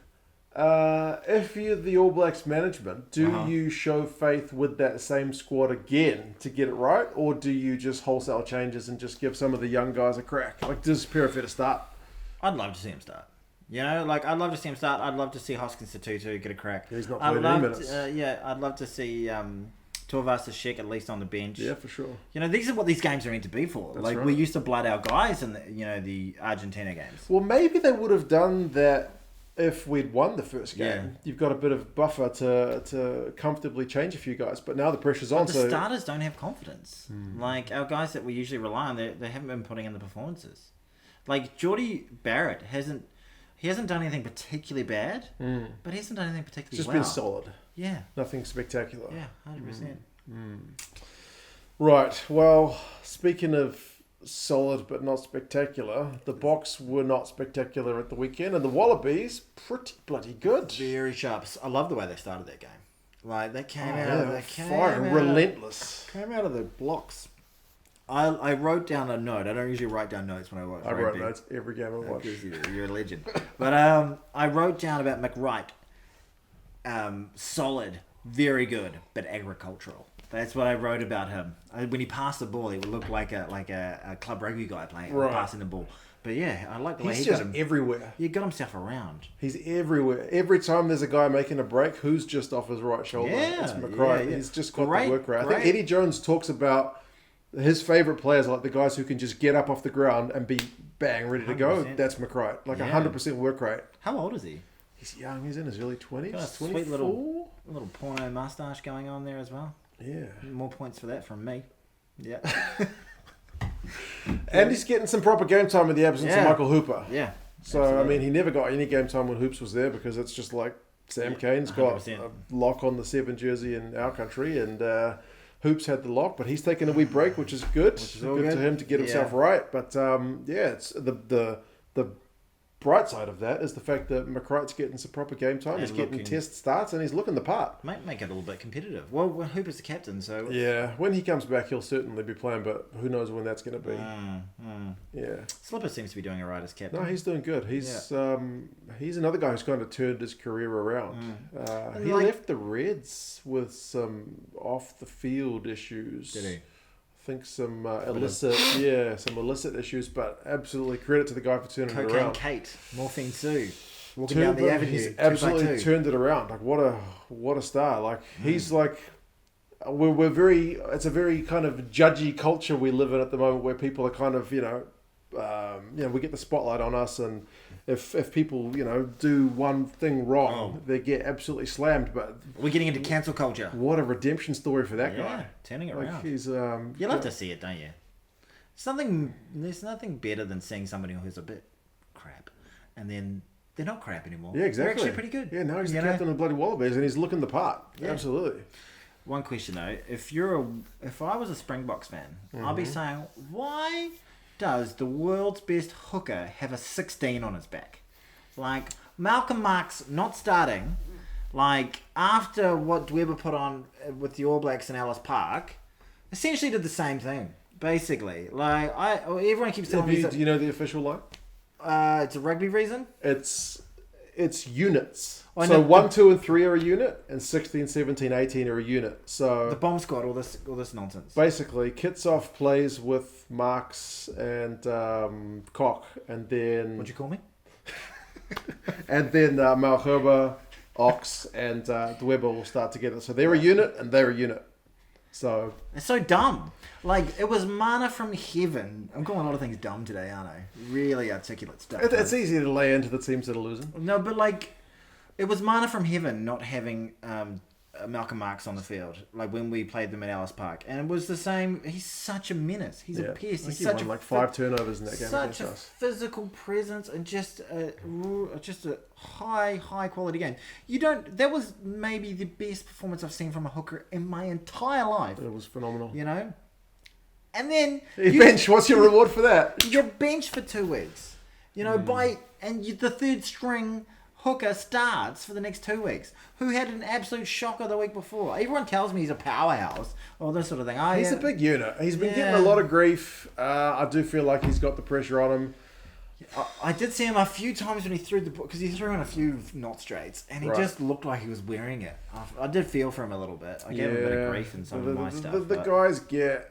If you're the All Blacks management, do you show faith with that same squad again to get it right, or do you just wholesale changes and just give some of the young guys a crack? Like, does Perifetta start? I'd love to see him start. You know, like I'd love to see him start. I'd love to see Hoskins Tutu get a crack. Yeah, he's not played any minutes. I'd love to see Tuivasa Sheck at least on the bench. Yeah, for sure. You know, these are what these games are meant to be for. That's like right. we used to blood our guys in the Argentina games. Well, maybe they would have done that if we'd won the first game. Yeah. You've got a bit of buffer to comfortably change a few guys, but now the pressure's on. But the starters don't have confidence. Like our guys that we usually rely on, they haven't been putting in the performances. Like Geordie Barrett hasn't done anything particularly bad, but he hasn't done anything particularly just well. been solid. Yeah. Nothing spectacular. Yeah, 100%. Right. Well, speaking of solid but not spectacular, the Boks were not spectacular at the weekend, and the Wallabies pretty bloody good. Very sharp. I love the way they started that game. Like they came relentless. Came out of the blocks. I wrote down a note. I don't usually write down notes when I watch rugby. I wrote notes every game I watch. You're a legend. But I wrote down about McWright. Solid, very good, but agricultural. That's what I wrote about him. When he passed the ball, he would look like a club rugby guy passing the ball. But yeah, I like the way he's he just got him. everywhere. He got himself around. He's everywhere. Every time there's a guy making a break, who's just off his right shoulder? Yeah, it's McWright. yeah. He's just got the work rate. I think Great. Eddie Jones talks about his favourite players are like the guys who can just get up off the ground and be bang ready to go. 100%. That's McWright. Like Yeah. 100% work rate. How old is he? He's young. He's in his early 20s. Got a 24? sweet little porno mustache going on there as well. Yeah. More points for that from me. Yeah. And he's getting some proper game time in the absence of Michael Hooper. Yeah. So, absolutely. I mean, he never got any game time when Hoops was there because it's just like Sam Kane's got 100%. a lock on the 7 jersey in our country, and Hoops had the lock, but he's taken a wee break, which is good. all Good to good. him to get himself right. But it's the bright side of that is the fact that McWright's getting some proper game time. And He's getting looking- test starts, and he's looking the part. Might make it a little bit competitive. Well, Hooper's the captain, so... Yeah, when he comes back, he'll certainly be playing, but who knows when that's going to be. Yeah. Slipper seems to be doing alright as captain. No, he's doing good. He's another guy who's kind of turned his career around. He left the Reds with some off the field issues. Did he? I think some illicit issues, but absolutely credit to the guy for turning it Cocaine around. Kate, Morphine Sue, walking down the avenue. He's 2 by absolutely 2. turned it around. Like what a star! Like he's like. It's a very kind of judgy culture we live in at the moment, where people are kind of we get the spotlight on us, and if people do one thing wrong, they get absolutely slammed. But We're getting into cancel culture. what a redemption story for that guy! Turning it Like around. he's You love to see it, don't you? There's nothing better than seeing somebody who's a bit crap, and then they're not crap anymore. yeah, exactly. They're actually pretty good. Yeah, now he's the You know? captain of the bloody Wallabies, and he's looking the part. Yeah. Absolutely. One question though, if I was a Springboks fan, I'd be saying, why does the world's best hooker have a 16 on his back? Like Malcolm Marx not starting, like after what Dweber put on with the All Blacks in Ellis Park, essentially did the same thing. Basically, like everyone keeps telling me Do you know the official line? it's a rugby reason. It's it's units. I So know 1, 2, and 3 are a unit, and 16, 17, 18 are a unit. So the bomb squad, all this nonsense. basically, Kitsoff plays with Marks and Koch, and then What'd you call me? Malherba, Ox, and Dweber will start together. So they're a unit, and they're a unit. So It's so dumb. Like, it was mana from heaven. I'm calling a lot of things dumb today, aren't I? Really articulate stuff. it's easy to lay into the teams that are losing. No, but like, it was mana from heaven not having Malcolm Marks on the field. Like when we played them at Ellis Park, and it was the same. He's such a menace. He's a pest. I think He's he such won a like 5 turnovers in that game such against a us. physical presence and just a high quality game. You don't. That was maybe the best performance I've seen from a hooker in my entire life. It was phenomenal. You know, and then Bench. What's your reward for that? you're benched for 2 weeks. You know, the third string hooker starts for the next 2 weeks, who had an absolute shocker the week before. Everyone tells me he's a powerhouse, all this sort of thing. He's a big unit. He's been getting a lot of grief. I do feel like he's got the pressure on him. I did see him a few times when he threw the ball, because he threw in a few not straights, and he just looked like he was wearing it. I did feel for him a little bit. I gave him a bit of grief in some of my stuff. The guys get...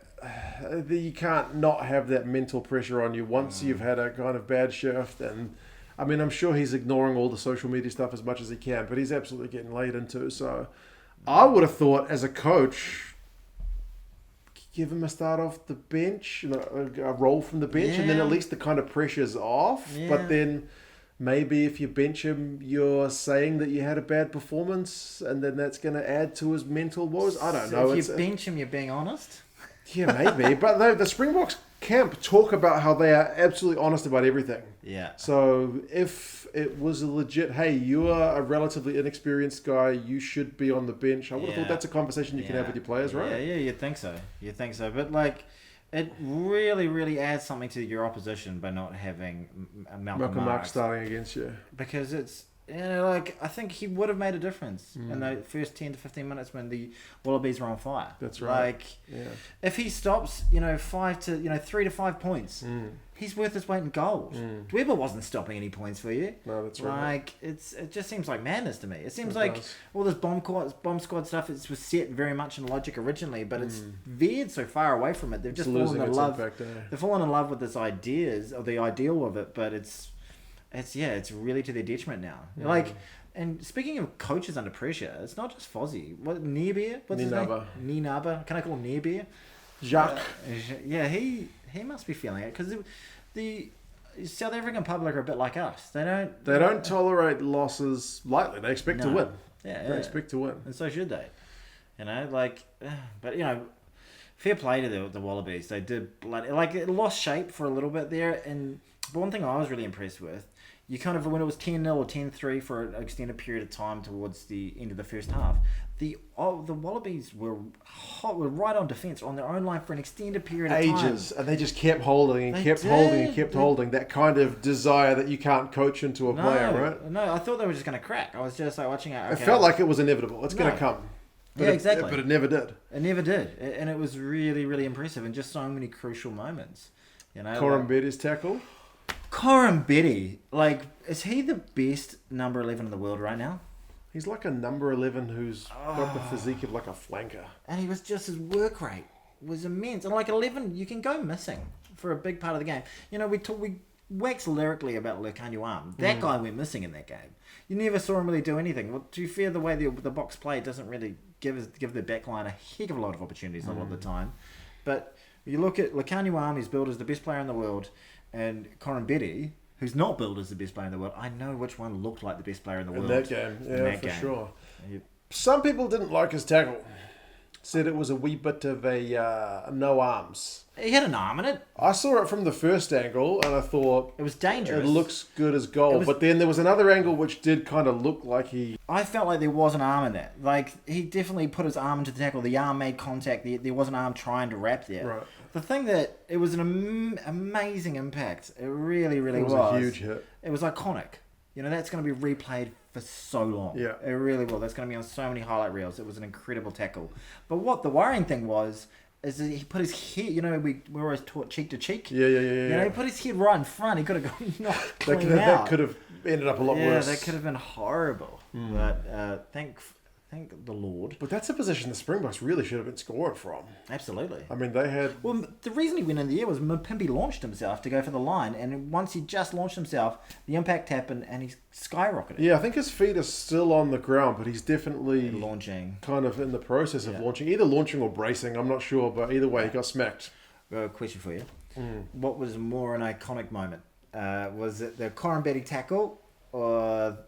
You can't not have that mental pressure on you once you've had a kind of bad shift. And I mean, I'm sure he's ignoring all the social media stuff as much as he can, but he's absolutely getting laid into. So I would have thought, as a coach, give him a start off the bench, a roll from the bench, and then at least the kind of pressure's off. Yeah. But then maybe if you bench him, you're saying that you had a bad performance, and then that's going to add to his mental woes. I don't know. If you bench him, you're being honest. Yeah, maybe. But the Springboks camp talk about how they are absolutely honest about everything. Yeah. So if it was a legit, hey, you are a relatively inexperienced guy, you should be on the bench, I would have thought that's a conversation you can have with your players, right? Yeah, you'd think so. But like, it really, really adds something to your opposition by not having Malcolm Marks starting against you. Because it's, like, I think he would have made a difference in the first 10 to 15 minutes when the Wallabies were on fire. That's right. Like, if he stops, 3 to 5 points, he's worth his weight in gold. Dweber wasn't stopping any points for you. No, that's right. Like, it just seems like madness to me. It seems like all this bomb squad stuff, it was set very much in logic originally, but it's veered so far away from it. They've just fallen in love. They've fallen in love with this ideas, or the ideal of it, but it's really to their detriment now. Like, and speaking of coaches under pressure, it's not just Fozzie. What, Neerbeer? What's his name? Ninaba. Can I call him Neerbeer? Jacques. He must be feeling it, because the South African public are a bit like us. They don't tolerate losses lightly. They expect to win. They expect to win, and so should they. But fair play to the Wallabies. They did it lost shape for a little bit there, but one thing I was really impressed with, you kind of, when it was 10-0 or 10-3 for an extended period of time towards the end of the first half, the Wallabies were right on defence on their own line for an extended period of time. Ages, and they just kept holding and kept holding. That kind of desire that you can't coach into a player, right? No, I thought they were just going to crack. I was just like watching it. Okay. It felt like it was inevitable. It's going to come. But exactly. But it never did. It never did, and it was really, really impressive, and just so many crucial moments. Coram Betty's tackle. Coram Betty, is he the best number 11 in the world right now? He's like a number 11 who's got the physique of like a flanker. And his work rate was immense. And 11, you can go missing for a big part of the game. We wax lyrically about Lekanyuam. That guy went missing in that game. You never saw him really do anything. Well, to be fair, the way the Boks play doesn't really give the backline a heck of a lot of opportunities a lot of the time. But you look at Lekanyuam, he's billed as the best player in the world, and Coram Betty, who's not billed as the best player in the world. I know which one looked like the best player in the world. In that game, for sure. Yep. Some people didn't like his tackle. Said it was a wee bit of a no arms. He had an arm in it. I saw it from the first angle, and I thought it was dangerous. It looks good as goal, but then there was another angle which did kind of look like he... I felt like there was an arm in that. He definitely put his arm into the tackle. The arm made contact. There was an arm trying to wrap there. Right. The thing that it was an amazing impact. It really, really was. It was a huge hit. It was iconic. That's going to be replayed for so long. Yeah. It really will. That's going to be on so many highlight reels. It was an incredible tackle. But what the worrying thing was, is that he put his head. You know, we're always taught cheek to cheek. Yeah. You know, he put his head right in front. He could have gone knocked clean That out. could have ended up a lot worse. Yeah, that could have been horrible. But thank the Lord. But that's a position the Springboks really should have been scoring from. Absolutely. I mean, they had... Well, the reason he went in the air was Mapimpi launched himself to go for the line, and once he just launched himself, the impact happened, and he skyrocketed. Yeah, I think his feet are still on the ground, but he's definitely Launching. kind of in the process of launching. Either launching or bracing, I'm not sure, but either way, he got smacked. I've got a question for you. What was more an iconic moment? Was it the Corin Betty tackle or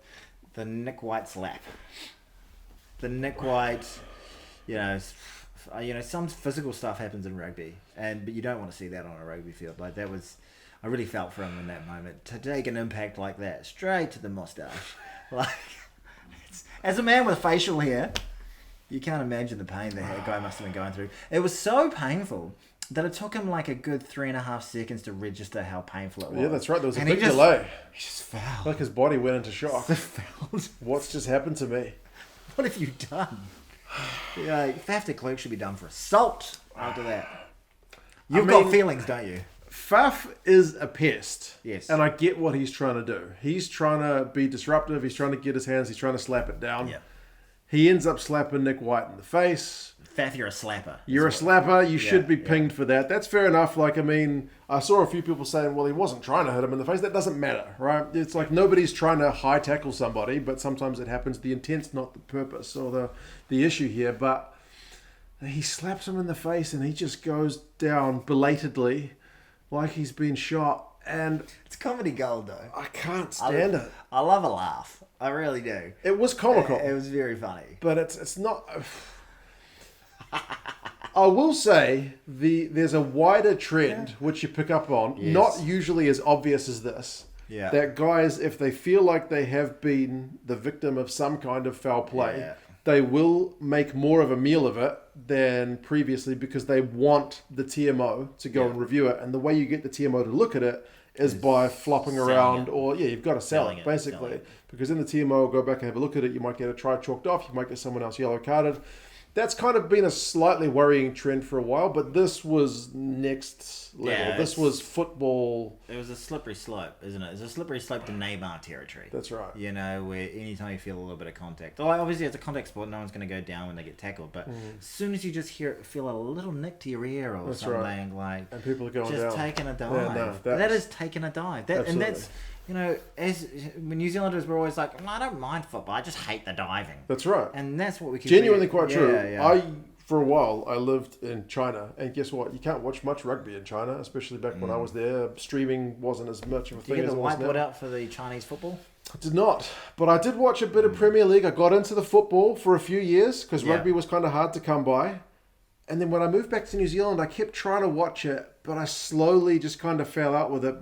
the Nick White slap? The Nick White, you know, some physical stuff happens in rugby, but you don't want to see that on a rugby field. Like that was, I really felt for him in that moment to take an impact like that straight to the mustache. Like, as a man with facial hair, you can't imagine the pain that guy must have been going through. It was so painful that it took him like a good 3.5 seconds to register how painful it was. Yeah, that's right. There was a big delay. He just fell. Like his body went into shock. Fell. What's just happened to me? What have you done? Faf de Klerk should be done for assault after that. You've got feelings, don't you? Faf is a pest. Yes. And I get what he's trying to do. He's trying to be disruptive. He's trying to get his hands. He's trying to slap it down. Yeah. He ends up slapping Nick White in the face. Faf, you're a slapper. You're a slapper. You should be pinged for that. That's fair enough. Like, I mean, I saw a few people saying, well, he wasn't trying to hit him in the face. That doesn't matter, right? It's like nobody's trying to high tackle somebody, but sometimes it happens. The intent's not the purpose or the issue here. But he slaps him in the face and he just goes down belatedly like he's been shot. And it's comedy gold, though. I can't stand it. I love a laugh. I really do. It was comical. It was very funny. But it's not... I will say there's a wider trend which you pick up on, not usually as obvious as this. Yeah. That guys, if they feel like they have been the victim of some kind of foul play, they will make more of a meal of it than previously because they want the TMO to go and review it. And the way you get the TMO to look at it is by flopping around or, you've got to sell it, basically. Because then the TMO will go back and have a look at it. You might get a try chalked off. You might get someone else yellow carded. That's kind of been a slightly worrying trend for a while, but this was next level. Yeah, this was football. It was a slippery slope, isn't it? It's a slippery slope to Neymar territory. That's right. You know, where anytime you feel a little bit of contact. Well, obviously, it's a contact sport. No one's going to go down when they get tackled. But as soon as you just feel a little nick to your ear or something, like... And people are going just down. Taking a dive. Yeah, no, that is taking a dive. And that's... You know, when New Zealanders were always like, I don't mind football, I just hate the diving. That's right. And that's what we keep genuinely quite true. Yeah. For a while, I lived in China, and guess what? You can't watch much rugby in China, especially back when I was there. Streaming wasn't as much of a thing as it was now. Did you get the whiteboard out for the Chinese football? I did not, but I did watch a bit of Premier League. I got into the football for a few years because rugby was kind of hard to come by. And then when I moved back to New Zealand, I kept trying to watch it, but I slowly just kind of fell out with it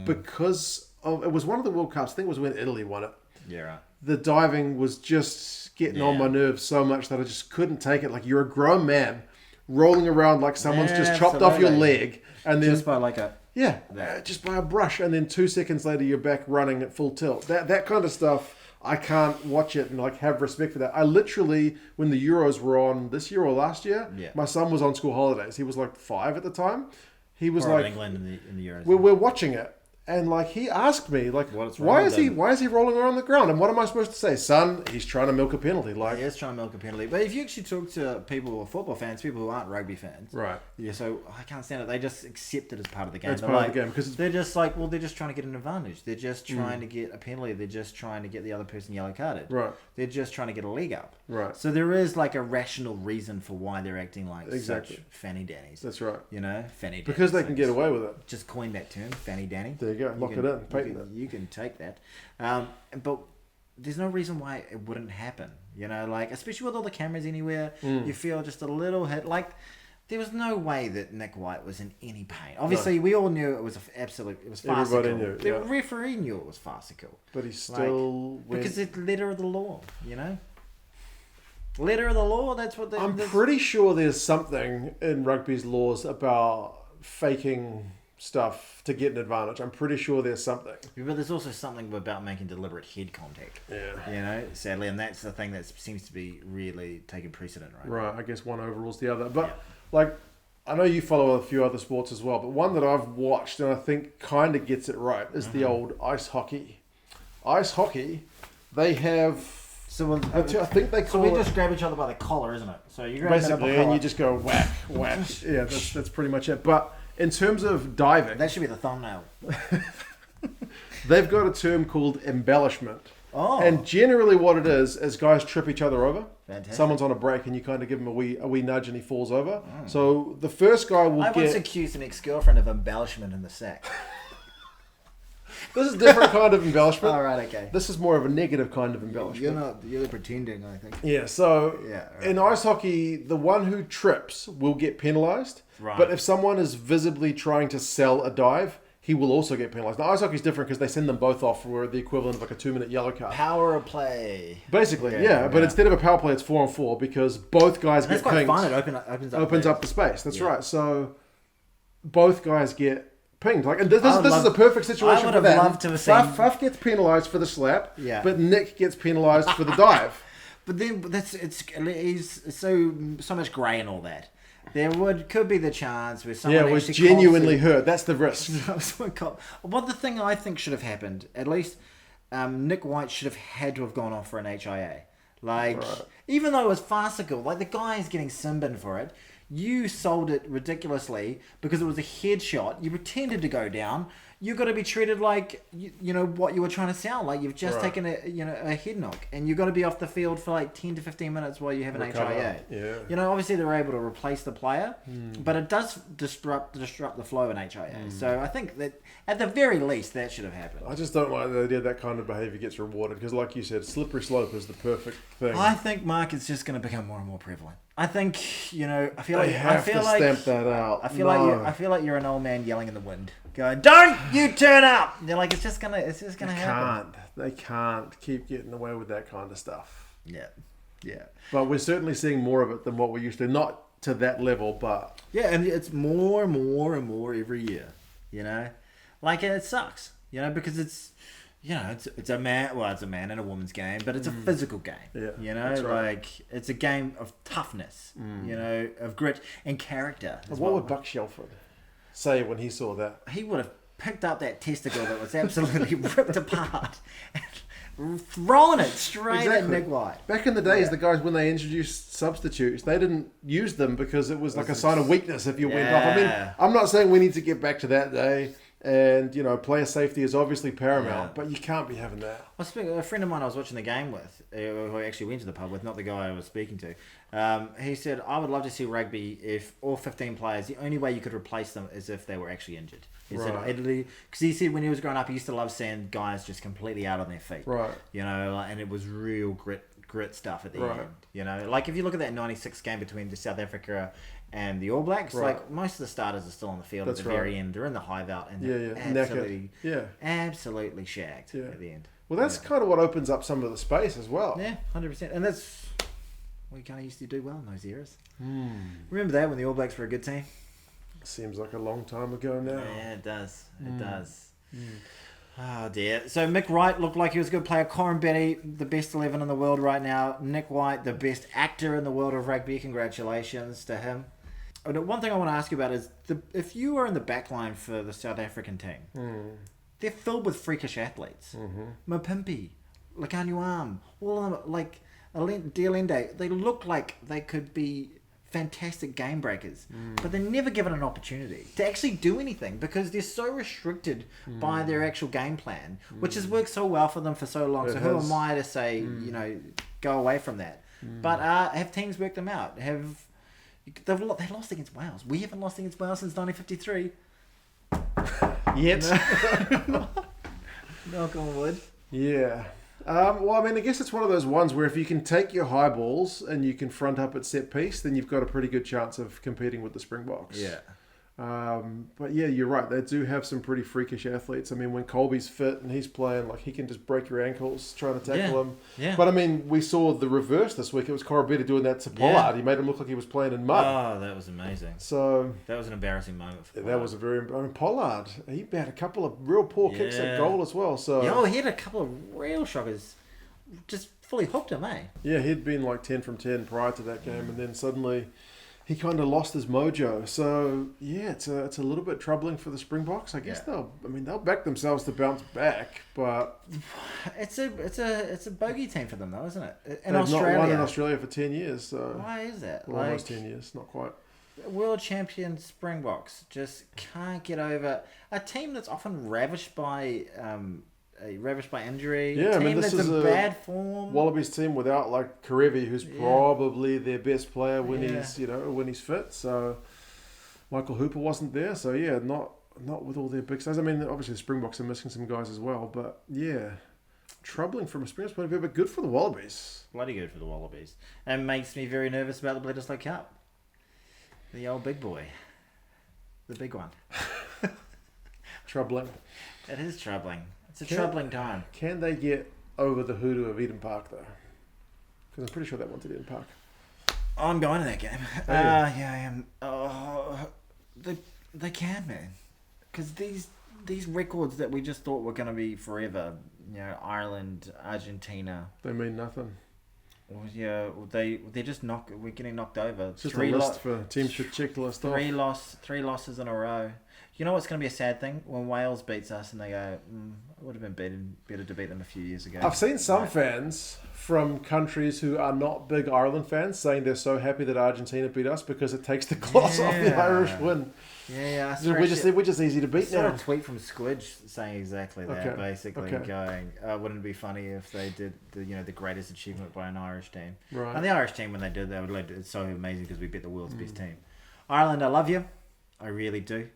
because it was one of the World Cups. I think it was when Italy won it. Yeah, right. The diving was just getting on my nerves so much that I just couldn't take it. Like, you're a grown man rolling around like someone's just chopped off your leg. And then, just by like a... Yeah, just by a brush. And then 2 seconds later, you're back running at full tilt. That kind of stuff, I can't watch it and like have respect for that. I literally, when the Euros were on this year or last year, my son was on school holidays. He was like 5 at the time. He was like... England in the Euros. We're watching it. And like he asked me, like, why is he rolling around the ground? And what am I supposed to say, son? He's trying to milk a penalty. Like, he is trying to milk a penalty. But if you actually talk to people who are football fans, people who aren't rugby fans, right? Yeah, so I can't stand it. They just accept it as part of the game. It's part of the game because they're just like, well, they're just trying to get an advantage. They're just trying to get a penalty. They're just trying to get the other person yellow carded. Right. They're just trying to get a leg up. Right. So there is like a rational reason for why they're acting like such fanny dannies. That's right. You know, fanny dannies. Because they can get away with it. Just coin that term, fanny danny. There you go. Lock it in. You can take that, but there's no reason why it wouldn't happen. You know, like especially with all the cameras anywhere, you feel just a little hit. Like there was no way that Nick White was in any pain. Obviously, we all knew it was it was farcical. Everybody knew. The referee knew it was farcical, but he still because it's letter of the law. You know, letter of the law. That's what I'm pretty sure there's something in rugby's laws about faking stuff to get an advantage. I'm pretty sure there's something. But there's also something about making deliberate head contact. Yeah. You know, sadly, and that's the thing that seems to be really taking precedent, right? Right. I guess one overrules the other. But like, I know you follow a few other sports as well, but one that I've watched and I think kind of gets it right is the old ice hockey. Ice hockey, they have... So I think they call we it... just grab each other by the collar, isn't it? So you grab Basically, and you just go whack, whack. Yeah, that's pretty much it. But in terms of diving... That should be the thumbnail. They've got a term called embellishment. Oh. And generally what it is guys trip each other over. Fantastic. Someone's on a break and you kind of give him a wee nudge and he falls over. So the first guy will I once accused an ex-girlfriend of embellishment in the sack. This is a different kind of embellishment. All right, okay. This is more of a negative kind of embellishment. You're pretending, I think. Yeah, so right. in ice hockey, the one who trips will get penalised. Right. But if someone is visibly trying to sell a dive, he will also get penalised. Now, ice hockey is different because they send them both off for the equivalent of like a 2-minute yellow card. Power play. Basically, yeah. But instead of a power play, it's 4-on-4 because both guys get quite pinged. fun. It opens up the space. That's right. So both guys get pinged. Like, and this is a perfect situation for that. I would have loved to have seen... Fuff gets penalised for the slap, yeah. but Nick gets penalised for the dive. But then he's so much grey and all that. There could be the chance where someone was genuinely hurt. That's the risk. Well, the thing I think should have happened, at least Nick White should have had to have gone off for an HIA. Like, even though it was farcical, like the guy is getting sin-binned for it. You sold it ridiculously because it was a headshot. You pretended to go down. You've got to be treated like you know what you were trying to sound like. You've just taken a head knock, and you've got to be off the field for like 10 to 15 minutes while you have an HIA. Yeah. You know, obviously they're able to replace the player, but it does disrupt the flow in HIA. So I think that at the very least that should have happened. I just don't like the idea that kind of behaviour gets rewarded because, like you said, slippery slope is the perfect thing. I think, Mark, it's just going to become more and more prevalent. I think I feel like stamp that out. I feel like you're an old man yelling in the wind, going, "Don't you turn up!" And they're like, it's just gonna happen. They can't keep getting away with that kind of stuff. Yeah. But we're certainly seeing more of it than what we used to. Not to that level, but yeah, and it's more and more and more every year. You know, like it sucks. You know, because it's. You know, it's a man. Well, it's a man and a woman's game, but it's a physical game. Yeah, you know, like it's a game of toughness. You know, of grit and character. What would Buck Shelford say when he saw that? He would have picked up that testicle that was absolutely ripped apart and thrown it straight at Nick White. Back in the days, the guys when they introduced substitutes, they didn't use them because it was like a sign of weakness if you went off. I mean, I'm not saying we need to get back to that day. And, you know, player safety is obviously paramount, but you can't be having that. A friend of mine I was watching the game with, who I actually went to the pub with, not the guy I was speaking to, he said, I would love to see rugby if all 15 players, the only way you could replace them is if they were actually injured. He said, because he said when he was growing up, he used to love seeing guys just completely out on their feet. Right. You know, and it was real grit stuff at the end. You know, like if you look at that 96 game between South Africa and the All Blacks, like most of the starters are still on the field at the very end. They're in the hive out and they're absolutely shagged at the end. Well, that's kind of what opens up some of the space as well. Yeah, 100%. And that's what you kind of used to do well in those eras. Remember that when the All Blacks were a good team? Seems like a long time ago now. Yeah, it does. It does. Oh dear. So Mick Wright looked like he was a good player. Corin Betty, the best 11 in the world right now. Nick White, the best actor in the world of rugby. Congratulations to him. One thing I want to ask you about is if you are in the back line for the South African team, they're filled with freakish athletes. Mapimpi, Lekanyuam, all of them, like Dialende, they look like they could be fantastic game breakers, but they're never given an opportunity to actually do anything because they're so restricted by their actual game plan, which has worked so well for them for so long. So who am I to say, you know, go away from that? But have teams worked them out? They lost against Wales. We haven't lost against Wales since 1953. Yet. Knock on wood. Yeah. Well, I mean, I guess it's one of those ones where if you can take your high balls and you can front up at set piece, then you've got a pretty good chance of competing with the Springboks. Yeah. But yeah, you're right. They do have some pretty freakish athletes. I mean, when Colby's fit and he's playing, like he can just break your ankles trying to tackle him. Yeah. But I mean, we saw the reverse this week. It was Corbetta doing that to Pollard. He made him look like he was playing in mud. Oh, that was amazing. So that was an embarrassing moment for Pollard. That was a very... I mean, Pollard, he had a couple of real poor kicks at goal as well. So he had a couple of real shockers. Just fully hooked him, eh? Yeah, he'd been like 10 from 10 prior to that game, and then suddenly he kind of lost his mojo. So yeah, it's a little bit troubling for the Springboks. I guess they'll back themselves to bounce back, but it's a bogey team for them though, isn't it? they've not won in Australia for 10 years. So why is that? Well, almost 10 years, not quite. World champion Springboks just can't get over a team that's often ravished by injury. Yeah, a team this that's is in a bad form. Wallabies team without like Karevi, who's probably their best player when he's fit. So Michael Hooper wasn't there. So yeah, not with all their big stars. I mean, obviously the Springboks are missing some guys as well, but yeah, troubling from a Springboks point of view, but good for the Wallabies. Bloody good for the Wallabies, and makes me very nervous about the Bledisloe Cup. The old big boy, the big one. Troubling. It is troubling. It's a troubling time. Can they get over the hoodoo of Eden Park, though? Because I'm pretty sure that one's at Eden Park. I'm going to that game. Yeah, I am. They can, man. Because these records that we just thought were going to be forever, Ireland, Argentina. They mean nothing. Well, yeah, they're just we're getting knocked over. It's just a list for teams should check the list off. Three losses in a row. You know what's going to be a sad thing? When Wales beats us and they go, it would have been better to beat them a few years ago. I've seen some fans from countries who are not big Ireland fans saying they're so happy that Argentina beat us because it takes the gloss off the Irish win. Yeah. We're just easy to beat now. I saw a tweet from Squidge saying exactly that, basically going, wouldn't it be funny if they did the greatest achievement by an Irish team? Right. And the Irish team, when they did that, it's so amazing because we beat the world's best team. Ireland, I love you. I really do.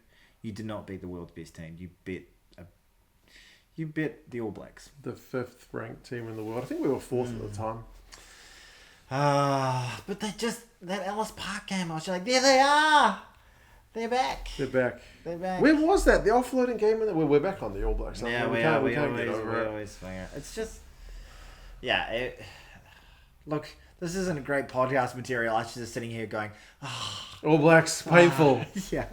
You did not beat the world's best team. You beat the All Blacks. The 5th ranked team in the world. I think we were 4th at the time. But that Ellis Park game, I was like, there they are. They're back. They're back. Where was that? The offloading game? We're back on the All Blacks. Yeah, we can't get over it. Always swing it. It's just... Yeah. Look, this isn't a great podcast material. I'm just sitting here going... All Blacks, painful. Yeah.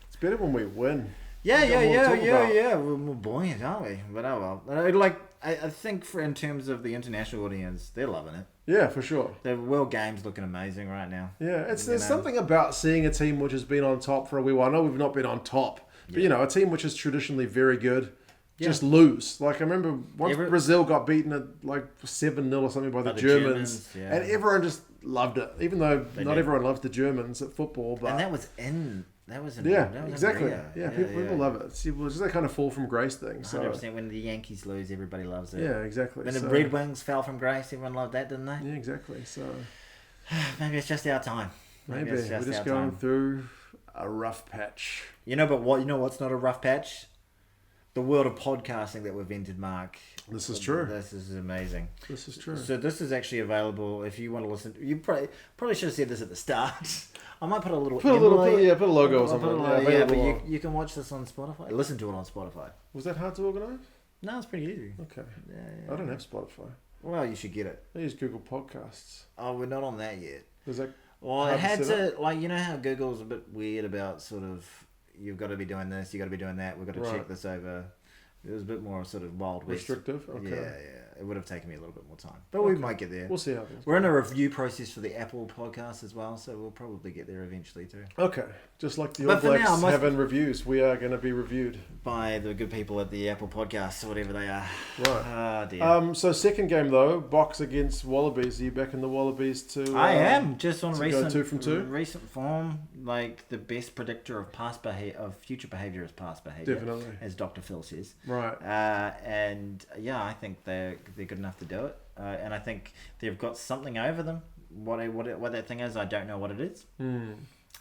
It's better when we win. Yeah. We're more buoyant, aren't we? But oh well. I think in terms of the international audience, they're loving it. Yeah, for sure. The World Game's looking amazing right now. Yeah, there's something about seeing a team which has been on top for a wee while. I know we've not been on top, but a team which is traditionally very good, just lose. Like I remember once Brazil got beaten at 7-0 or something by the Germans, and everyone just loved it. Even though not everyone loves the Germans at football, but and that was in exactly. In People love it. It's just that kind of fall from grace thing. 100%. When the Yankees lose, everybody loves it. Yeah, exactly. When the Red Wings fell from grace, everyone loved that, didn't they? Yeah, exactly. So maybe it's just our time. Maybe we're just going through a rough patch. But what's not a rough patch? The world of podcasting that we've entered, Mark. This is true. This is amazing. This is true. So this is actually available if you want to listen. You probably should have said this at the start. I might put a little... Put a logo or something. But you can watch this on Spotify. Listen to it on Spotify. Was that hard to organise? No, it's pretty easy. Okay. Yeah. I don't have Spotify. Well, you should get it. I use Google Podcasts. Oh, we're not on that yet. Is that... Well, it had to... how Google's a bit weird about sort of... You've got to be doing this, you've got to be doing that, we've got to check this over... It was a bit more sort of wild west. Restrictive? Okay. Yeah. It would have taken me a little bit more time. But we might get there. We'll see how things We're in a review process for the Apple podcast as well, so we'll probably get there eventually too. Okay. Just like the All Blacks having reviews, we are going to be reviewed. By the good people at the Apple podcast, or whatever they are. Right. Oh, dear. So second game though, Boks against Wallabies. Are you back in the Wallabies to... I am. Just on recent 2 from 2? Recent form, like the best predictor of future behaviour is past behaviour. Definitely. As Dr. Phil says. Right. And yeah, I think they're good enough to do it. And I think they've got something over them. What that thing is, I don't know what it is.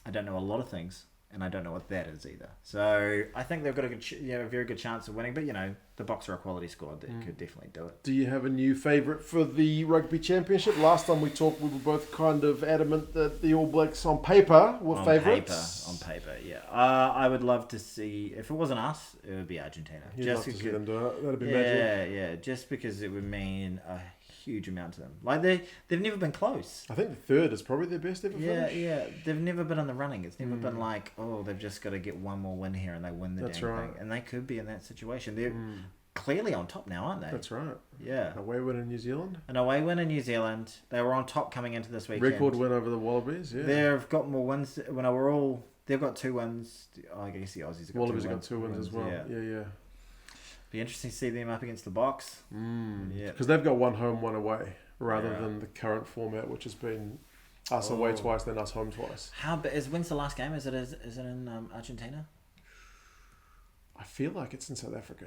I don't know a lot of things, and I don't know what that is either. So I think they've got a very good chance of winning. But the Boks are a quality squad that could definitely do it. Do you have a new favourite for the Rugby Championship? Last time we talked, we were both kind of adamant that the All Blacks on paper were favourites. On paper, yeah. I would love to see, if it wasn't us, it would be Argentina. You'd love to see them do it. That'd be magic. Yeah. Just because it would mean a huge amount to them. Like they've never been close. I think the third is probably their best ever finish. Yeah. They've never been in the running. It's never been like, they've just got to get one more win here and they win the damn thing. And they could be in that situation. They're clearly on top now, aren't they? That's right. Yeah. Away win in New Zealand. An away win in New Zealand. They were on top coming into this weekend. Record win over the Wallabies. Yeah. They've got more wins. They've got 2 wins. I guess the Aussies have got Wallabies 2 have wins. got 2 wins as well. Yeah. Be interesting to see them up against the Boks. Yeah. Because they've got 1 home, 1 away, rather than the current format, which has been us away twice, then us home twice. When's the last game? Is it in Argentina? I feel like it's in South Africa,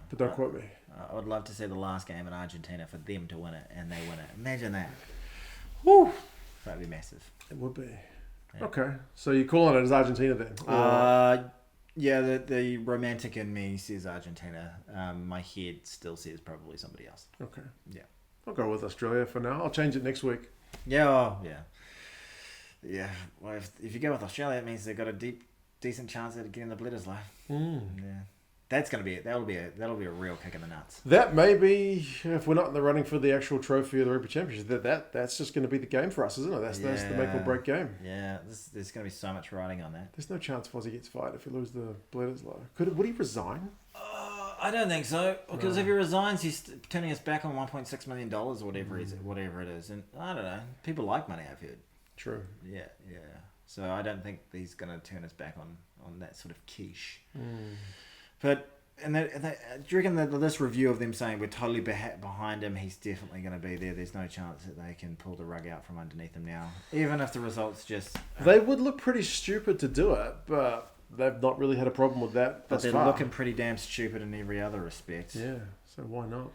but don't quote me. I would love to see the last game in Argentina for them to win it, and they win it. Imagine that. Woo! That'd be massive. It would be. Yeah. Okay, so you're calling it as Argentina then? Yeah, the romantic in me says Argentina. My head still says probably somebody else. Okay. Yeah. I'll go with Australia for now. I'll change it next week. Yeah. Yeah. Well, if you go with Australia, it means they've got a decent chance of getting the Blitters live. Yeah. That's gonna be it. That'll be a real kick in the nuts. That may be, if we're not in the running for the actual trophy of the Rugby Championship, that's just going to be the game for us, isn't it? That's the make or break game. Yeah, there's going to be so much riding on that. There's no chance Fozzie gets fired if he loses the Blitters live. Would he resign? I don't think so, because if he resigns, he's turning us back on $1.6 million or whatever it is, and I don't know. People like money, I've heard. True. Yeah. So I don't think he's going to turn us back on that sort of quiche. But do you reckon that this review of them saying we're totally behind him, he's definitely going to be there? There's no chance that they can pull the rug out from underneath him now, even if the results just. They would look pretty stupid to do it, but they've not really had a problem with that. But they're looking pretty damn stupid in every other respect. Yeah, so why not?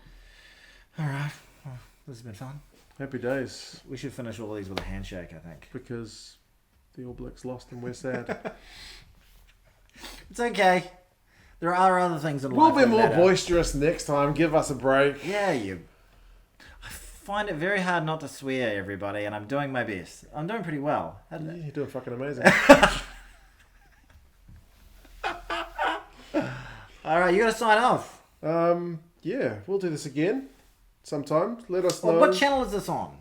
All right, well, this has been fun. Happy days. We should finish all these with a handshake, I think. Because the All Blacks lost and we're sad. It's okay. There are other things in life. We'll be more boisterous next time. Give us a break. Yeah, I find it very hard not to swear, everybody, and I'm doing my best. I'm doing pretty well. You're doing fucking amazing. All right, you got to sign off. Yeah, we'll do this again sometime. Let us know. Well, what channel is this on?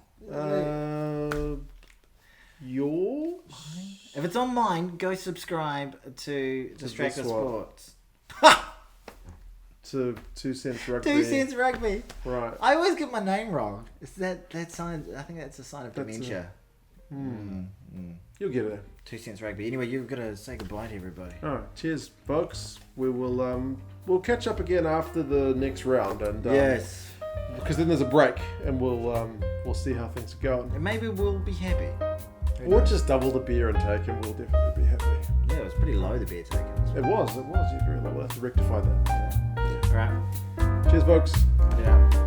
Yours? If it's on mine, go subscribe to Distractor Sports. To 2 Cents Rugby. 2 Cents Rugby. Right. I always get my name wrong. Is that sign? I think that's a sign of dementia. You'll get it. 2 Cents Rugby. Anyway, you've got to say goodbye to everybody. All right. Cheers, folks. We will we'll catch up again after the next round, and yes, because then there's a break, and we'll see how things are going. And maybe we'll be happy. Or just double the beer intake, and we'll definitely be happy. Yeah, it was pretty low, the beer taken. It was. You're very low. We'll have to rectify that. Yeah. All right. Cheers, folks. Yeah.